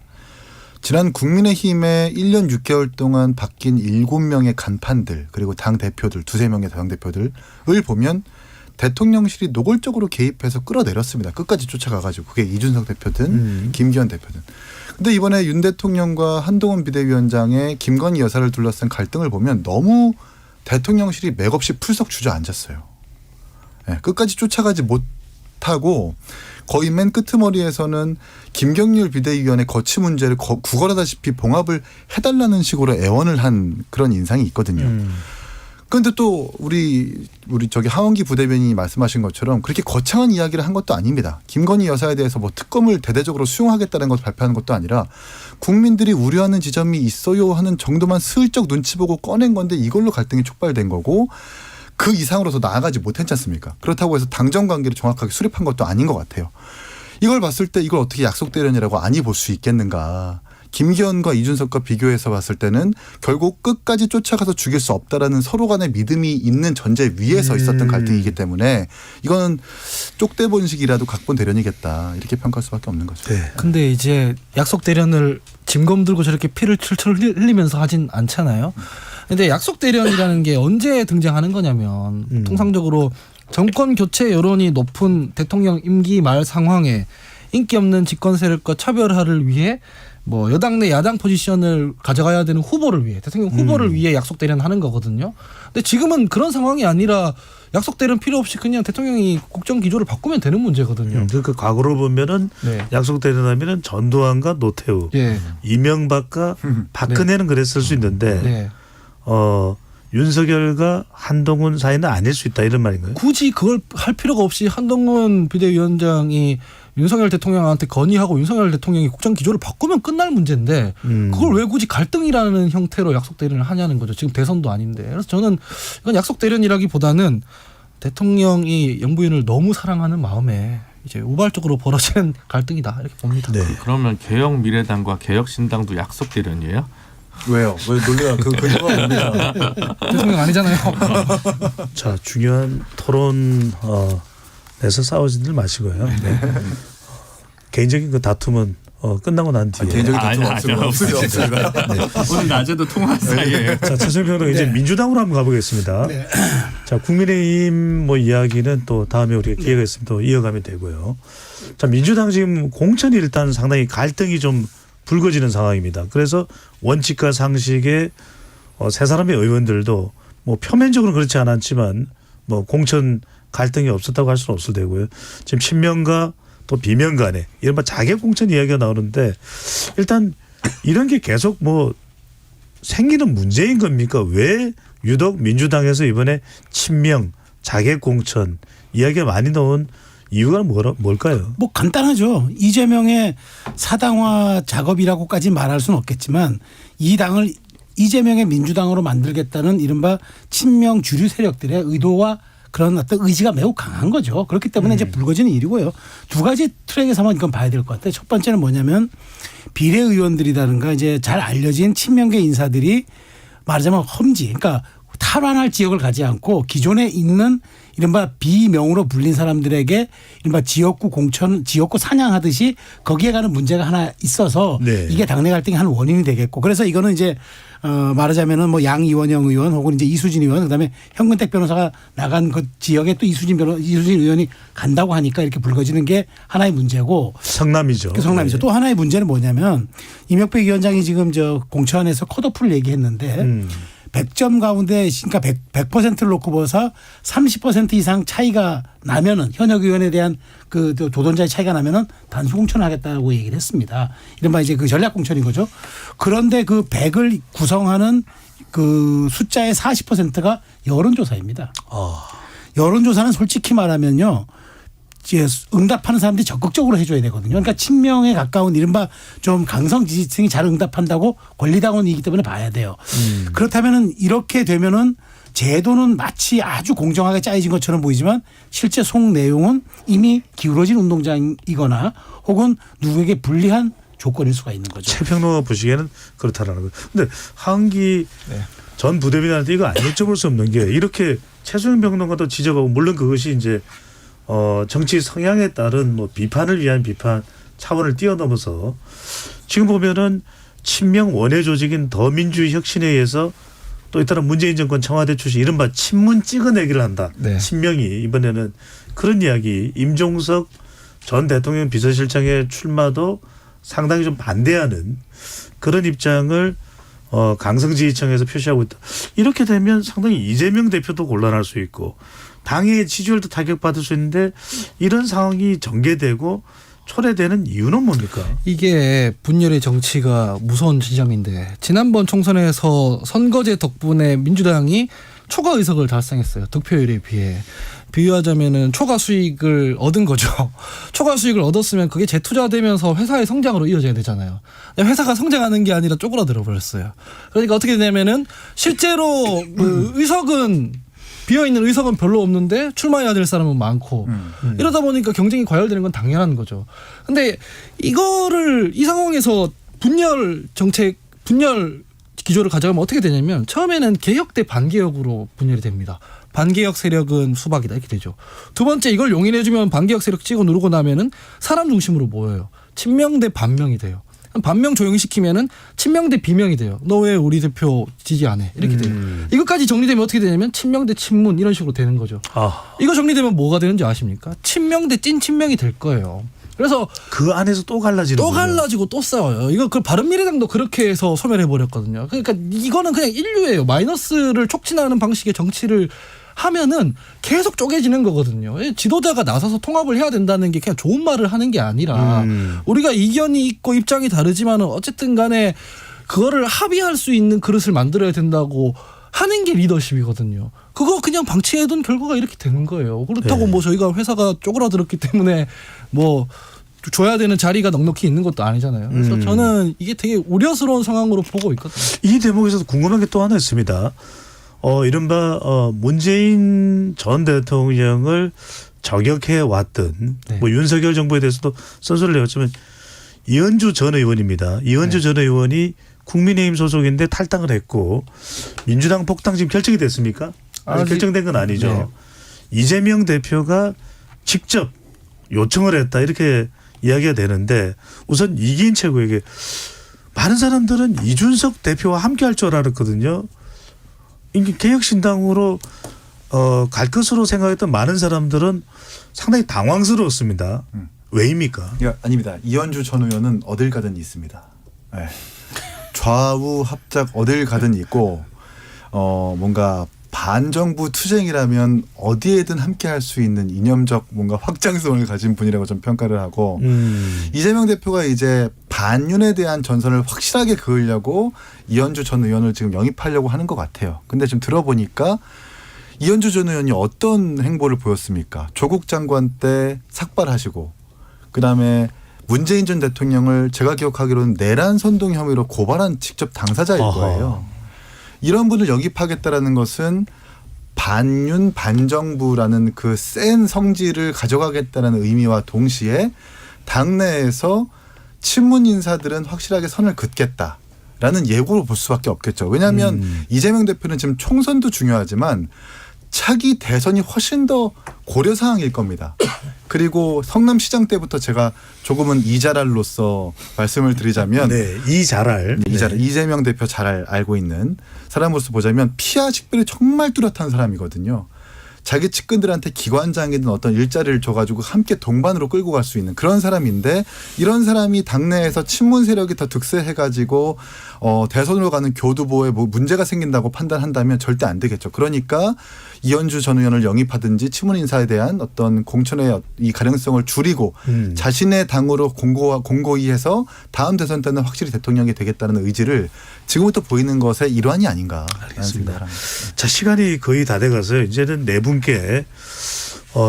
지난 국민의힘에 1년 6개월 동안 바뀐 7명의 간판들 그리고 당 대표들 2-3명의 당 대표들을 보면 대통령실이 노골적으로 개입해서 끌어내렸습니다. 끝까지 쫓아가가지고 그게 이준석 대표든 김기현 대표든. 근데 이번에 윤 대통령과 한동훈 비대위원장의 김건희 여사를 둘러싼 갈등을 보면 너무 대통령실이 맥없이 풀썩 주저앉았어요. 네, 끝까지 쫓아가지 못하고 거의 맨 끄트머리에서는 김경률 비대위원의 거취 문제를 구걸하다시피 봉합을 해달라는 식으로 애원을 한 그런 인상이 있거든요. 그런데 또 우리 저기 하원기 부대변인이 말씀하신 것처럼 그렇게 거창한 이야기를 한 것도 아닙니다. 김건희 여사에 대해서 뭐 특검을 대대적으로 수용하겠다는 것을 발표한 것도 아니라 국민들이 우려하는 지점이 있어요 하는 정도만 슬쩍 눈치 보고 꺼낸 건데 이걸로 갈등이 촉발된 거고 그 이상으로 더 나아가지 못했지 않습니까? 그렇다고 해서 당정 관계를 정확하게 수립한 것도 아닌 것 같아요. 이걸 봤을 때 이걸 어떻게 약속 대련이라고 아니 볼 수 있겠는가. 김기현과 이준석과 비교해서 봤을 때는 결국 끝까지 쫓아가서 죽일 수 없다라는 서로 간의 믿음이 있는 전제 위에서 있었던 갈등이기 때문에 이거는 쪽대 본식이라도 각본 대련이겠다 이렇게 평가할 수밖에 없는 거죠. 네. 근데 이제 약속 대련을 짐검 들고 저렇게 피를 철철 흘리면서 하진 않잖아요. 근데 약속 대련이라는 게 언제 등장하는 거냐면 통상적으로 정권 교체 여론이 높은 대통령 임기 말 상황에 인기 없는 집권 세력과 차별화를 위해 뭐 여당 내 야당 포지션을 가져가야 되는 후보를 위해 대통령 후보를 위해 약속 대련하는 거거든요. 근데 지금은 그런 상황이 아니라 약속 대련 필요 없이 그냥 대통령이 국정 기조를 바꾸면 되는 문제거든요. 그 과거로 보면은 네. 약속 대련하면은 전두환과 노태우, 예. 이명박과 박근혜는 그랬을 수 있는데 네. 윤석열과 한동훈 사이는 아닐 수 있다 이런 말인가요? 굳이 그걸 할 필요가 없이 한동훈 비대위원장이 윤석열 대통령한테 건의하고 윤석열 대통령이 국정 기조를 바꾸면 끝날 문제인데 그걸 왜 굳이 갈등이라는 형태로 약속 대련을 하냐는 거죠. 지금 대선도 아닌데. 그래서 저는 이건 약속 대련이라기보다는 대통령이 영부인을 너무 사랑하는 마음에 이제 우발적으로 벌어진 갈등이다 이렇게 봅니다. 네. 그러면 개혁미래당과 개혁신당도 약속 대련이에요? 왜요? 왜 논리가 그 근거가 뭡니까? 대통령 아니잖아요. 자, 중요한 토론 내서 싸우지들 마시고요. 네. 개인적인 그 다툼은 끝나고 난 뒤에. 개인적인 다툼 없습니다. 오늘 낮에도 통화 사이에. 자, 최승평 의원 이제 민주당으로 한번 가보겠습니다. 네. 자, 국민의힘 뭐 이야기는 또 다음에 우리가 기회가 있으면 또 이어가면 되고요. 자, 민주당 지금 공천이 일단 상당히 갈등이 좀 불거지는 상황입니다. 그래서 원칙과 상식에 세 사람의 의원들도 뭐 표면적으로는 그렇지 않았지만 뭐 공천 갈등이 없었다고 할 수는 없을 테고요. 지금 친명과 또 비명 간에 이른바 자객 공천 이야기가 나오는데 일단 이런 게 계속 뭐 생기는 문제인 겁니까? 왜 유독 민주당에서 이번에 친명, 자객 공천 이야기가 많이 나온 이유가 뭘까요? 뭐 간단하죠. 이재명의 사당화 작업이라고까지 말할 수는 없겠지만 이 당을 이재명의 민주당으로 만들겠다는 이른바 친명 주류 세력들의 의도와 그런 어떤 의지가 매우 강한 거죠. 그렇기 때문에 이제 불거지는 일이고요. 두 가지 트랙에서 한번 이건 봐야 될 것 같아요. 첫 번째는 뭐냐면 비례의원들이라든가 이제 잘 알려진 친명계 인사들이 말하자면 험지, 그러니까 탈환할 지역을 가지 않고 기존에 있는 이른바 비명으로 불린 사람들에게 이른바 지역구 공천, 지역구 사냥하듯이 거기에 가는 문제가 하나 있어서 네. 이게 당내 갈등의 한 원인이 되겠고 그래서 이거는 이제 말하자면은 뭐 양이원영 의원 혹은 이제 이수진 의원 그다음에 현근택 변호사가 나간 그 지역에 또 이수진 의원이 간다고 하니까 이렇게 불거지는 게 하나의 문제고 성남이죠. 성남이죠. 네. 또 하나의 문제는 뭐냐면 임혁백 위원장이 지금 저 공천에서 컷오프를 얘기했는데 100점 가운데 그러니까 100%를 놓고 봐서 30% 이상 차이가 나면은 현역 의원에 대한 그 도전자의 차이가 나면은 단수 공천을 하겠다고 얘기를 했습니다. 이른바 이제 그 전략 공천인 거죠. 그런데 그 100을 구성하는 그 숫자의 40%가 여론조사입니다. 여론조사는 솔직히 말하면요. 이제 응답하는 사람들이 적극적으로 해줘야 되거든요. 그러니까 친명에 가까운 이른바 좀 강성 지지층이 잘 응답한다고 권리당원이기 때문에 봐야 돼요. 그렇다면은 이렇게 되면은 제도는 마치 아주 공정하게 짜여진 것처럼 보이지만 실제 속 내용은 이미 기울어진 운동장이거나 혹은 누구에게 불리한 조건일 수가 있는 거죠. 최평로가 보시기에는 그렇다라는 거예요. 근데 하은기 전 부대변인한테 이거 안 여쭤볼 수 없는 게 이렇게 최수영 평론가도 지적하고 물론 그것이 이제 정치 성향에 따른 뭐 비판을 위한 비판 차원을 뛰어넘어서 지금 보면은 친명 원외 조직인 더민주주의 혁신에 의해서 또 잇따라 문재인 정권 청와대 출신 이른바 친문 찍어내기를 한다. 네. 친명이 이번에는 그런 이야기 임종석 전 대통령 비서실장의 출마도 상당히 좀 반대하는 그런 입장을 강성지지층에서 표시하고 있다. 이렇게 되면 상당히 이재명 대표도 곤란할 수 있고 당의 지지율도 타격받을 수 있는데 이런 상황이 전개되고 초래되는 이유는 뭡니까? 이게 분열의 정치가 무서운 지점인데 지난번 총선에서 선거제 덕분에 민주당이 초과 의석을 달성했어요. 득표율에 비해. 비유하자면은 초과 수익을 얻은 거죠. 초과 수익을 얻었으면 그게 재투자되면서 회사의 성장으로 이어져야 되잖아요. 회사가 성장하는 게 아니라 쪼그라들어 버렸어요. 그러니까 어떻게 되냐면은 실제로 그 의석은 비어있는 의석은 별로 없는데 출마해야 될 사람은 많고 이러다 보니까 경쟁이 과열되는 건 당연한 거죠. 근데 이거를 이 상황에서 분열 정책, 분열 기조를 가져가면 어떻게 되냐면 처음에는 개혁 대 반개혁으로 분열이 됩니다. 반개혁 세력은 수박이다 이렇게 되죠. 두 번째 이걸 용인해주면 반개혁 세력 찍어 누르고 나면은 사람 중심으로 모여요. 친명 대 반명이 돼요. 반명 조용시키면은 친명 대 비명이 돼요. 너 왜 우리 대표 지지 안 해? 이렇게 돼요. 이것까지 정리되면 어떻게 되냐면 친명 대 친문 이런 식으로 되는 거죠. 이거 정리되면 뭐가 되는지 아십니까? 친명 대 찐 친명이 될 거예요. 그래서 그 안에서 또 갈라지는 또 갈라지고 또 싸워요. 이거 그 바른미래당도 그렇게 해서 소멸해 버렸거든요. 그러니까 이거는 그냥 인류예요. 마이너스를 촉진하는 방식의 정치를 하면은 계속 쪼개지는 거거든요. 지도자가 나서서 통합을 해야 된다는 게 그냥 좋은 말을 하는 게 아니라 우리가 이견이 있고 입장이 다르지만은 어쨌든 간에 그거를 합의할 수 있는 그릇을 만들어야 된다고 하는 게 리더십이거든요. 그거 그냥 방치해둔 결과가 이렇게 되는 거예요. 그렇다고 네. 뭐 저희가 회사가 쪼그라들었기 때문에 뭐 줘야 되는 자리가 넉넉히 있는 것도 아니잖아요. 그래서 저는 이게 되게 우려스러운 상황으로 보고 있거든요. 이 대목에서 궁금한 게 또 하나 있습니다. 이른바 문재인 전 대통령을 저격해 왔던 네. 뭐 윤석열 정부에 대해서도 선수를 내었지만 이현주 전 의원입니다. 이현주 네. 전 의원이 국민의힘 소속인데 탈당을 했고 민주당 복당 지금 결정이 됐습니까? 아직 결정된 건 아니죠. 네. 이재명 대표가 직접 요청을 했다 이렇게 이야기가 되는데 우선 이기인 최고에게 많은 사람들은 이준석 대표와 함께 할 줄 알았거든요. 이게 개혁신당으로 갈 것으로 생각했던 많은 사람들은 상당히 당황스러웠습니다. 왜입니까? 아닙니다. 이현주 전 의원은 어딜 가든 있습니다. 좌우 합작 어딜 가든 있고 뭔가 반정부 투쟁이라면 어디에든 함께할 수 있는 이념적 뭔가 확장성을 가진 분이라고 좀 평가를 하고 이재명 대표가 이제 반윤에 대한 전선을 확실하게 그으려고 이현주 전 의원을 지금 영입하려고 하는 것 같아요. 근데 지금 들어보니까 이현주 전 의원이 어떤 행보를 보였습니까? 조국 장관 때 삭발하시고 그다음에 문재인 전 대통령을 제가 기억하기로는 내란 선동 혐의로 고발한 직접 당사자일 거예요. 이런 분을 영입하겠다라는 것은 반윤 반정부라는 그 센 성질을 가져가겠다는 의미와 동시에 당내에서 친문 인사들은 확실하게 선을 긋겠다라는 예고로 볼 수밖에 없겠죠. 왜냐하면 이재명 대표는 지금 총선도 중요하지만 차기 대선이 훨씬 더 고려사항일 겁니다. 그리고 성남시장 때부터 제가 조금은 이자랄로서 말씀을 드리자면 네, 이자랄. 이재명 대표 잘 알고 있는 사람으로서 보자면 피하 식별이 정말 뚜렷한 사람이거든요. 자기 측근들한테 기관장이든 어떤 일자리를 줘가지고 함께 동반으로 끌고 갈 수 있는 그런 사람인데 이런 사람이 당내에서 친문 세력이 더 득세해가지고 대선으로 가는 교두보에 뭐 문제가 생긴다고 판단한다면 절대 안 되겠죠. 그러니까 이현주 전 의원을 영입하든지 친문 인사에 대한 어떤 공천의 이 가능성을 줄이고 자신의 당으로 공고히 해서 다음 대선 때는 확실히 대통령이 되겠다는 의지를 지금부터 보이는 것의 일환이 아닌가. 알겠습니다. 자, 시간이 거의 다 돼가서 이제는 네 분께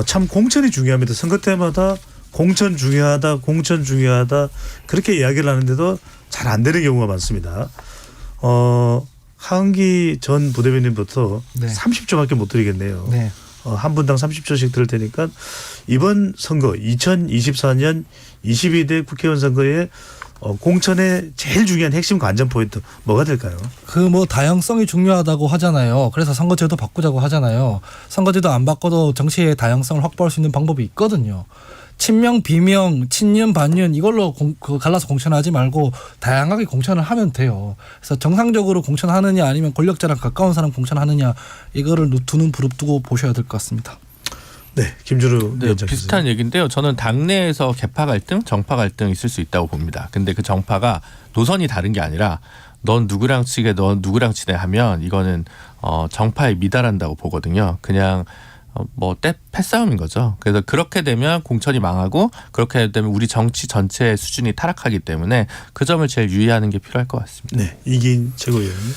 참 공천이 중요합니다. 선거 때마다 공천 중요하다 그렇게 이야기를 하는데도 잘 안 되는 경우가 많습니다. 하은기 전 부대변인부터 네. 30초밖에 못 드리겠네요. 네. 한 분당 30초씩 들을 테니까 이번 선거 2024년 22대 국회의원 선거에 공천의 제일 중요한 핵심 관전 포인트 뭐가 될까요? 그 뭐 다양성이 중요하다고 하잖아요. 그래서 선거제도 바꾸자고 하잖아요. 선거제도 안 바꿔도 정치의 다양성을 확보할 수 있는 방법이 있거든요. 친명, 비명, 친윤, 반윤 이걸로 갈라서 공천하지 말고 다양하게 공천을 하면 돼요. 그래서 정상적으로 공천하느냐 아니면 권력자랑 가까운 사람 공천하느냐 이거를 두는 부릅두고 보셔야 될 것 같습니다. 네, 김주루 네, 위원장께서. 비슷한 얘기인데요. 저는 당내에서 개파 갈등, 정파 갈등 있을 수 있다고 봅니다. 근데 그 정파가 노선이 다른 게 아니라 넌 누구랑 치게 넌 누구랑 치네 하면 이거는 정파에 미달한다고 보거든요. 그냥 패싸움인 거죠. 그래서 그렇게 되면 공천이 망하고 그렇게 되면 우리 정치 전체의 수준이 타락하기 때문에 그 점을 제일 유의하는 게 필요할 것 같습니다. 네, 이긴 최고위원님.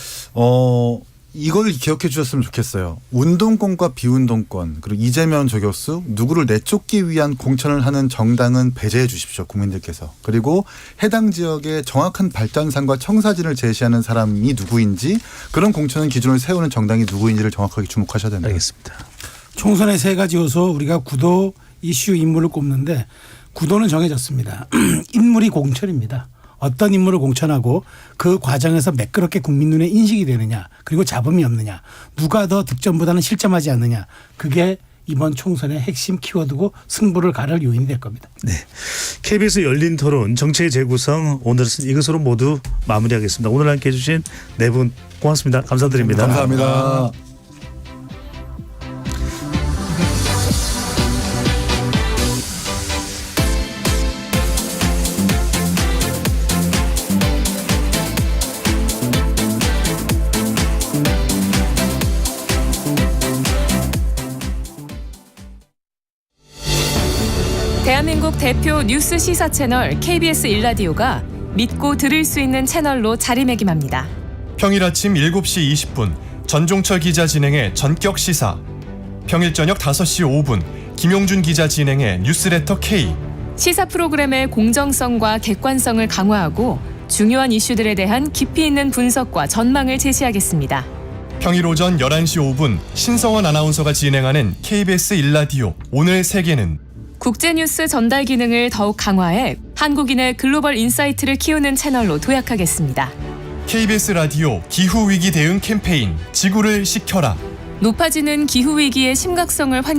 이걸 기억해 주셨으면 좋겠어요. 운동권과 비운동권 그리고 이재명 저격수 누구를 내쫓기 위한 공천을 하는 정당은 배제해 주십시오. 국민들께서. 그리고 해당 지역의 정확한 발전상과 청사진을 제시하는 사람이 누구인지 그런 공천의 기준을 세우는 정당이 누구인지를 정확하게 주목하셔야 됩니다. 알겠습니다. 총선의 세 가지 요소 우리가 구도, 이슈, 인물을 꼽는데 구도는 정해졌습니다. 인물이 공천입니다. 어떤 인물을 공천하고 그 과정에서 매끄럽게 국민 눈에 인식이 되느냐 그리고 잡음이 없느냐 누가 더 득점보다는 실점하지 않느냐 그게 이번 총선의 핵심 키워드고 승부를 가를 요인이 될 겁니다. 네, KBS 열린 토론 정치의 재구성 오늘은 이것으로 모두 마무리하겠습니다. 오늘 함께해 주신 네 분 고맙습니다. 감사드립니다. 감사합니다. 대한민국 대표 뉴스 시사 채널 KBS 1라디오가 믿고 들을 수 있는 채널로 자리매김합니다. 평일 아침 7시 20분 전종철 기자 진행의 전격 시사. 평일 저녁 5시 5분 김용준 기자 진행의 뉴스레터 K. 시사 프로그램의 공정성과 객관성을 강화하고 중요한 이슈들에 대한 깊이 있는 분석과 전망을 제시하겠습니다. 평일 오전 11시 5분 신성원 아나운서가 진행하는 KBS 1라디오 오늘 세계는 국제뉴스 전달 기능을 더욱 강화해 한국인의 글로벌 인사이트를 키우는 채널로 도약하겠습니다. KBS 라디오 기후위기 대응 캠페인 지구를 지켜라. 높아지는 기후위기의 심각성을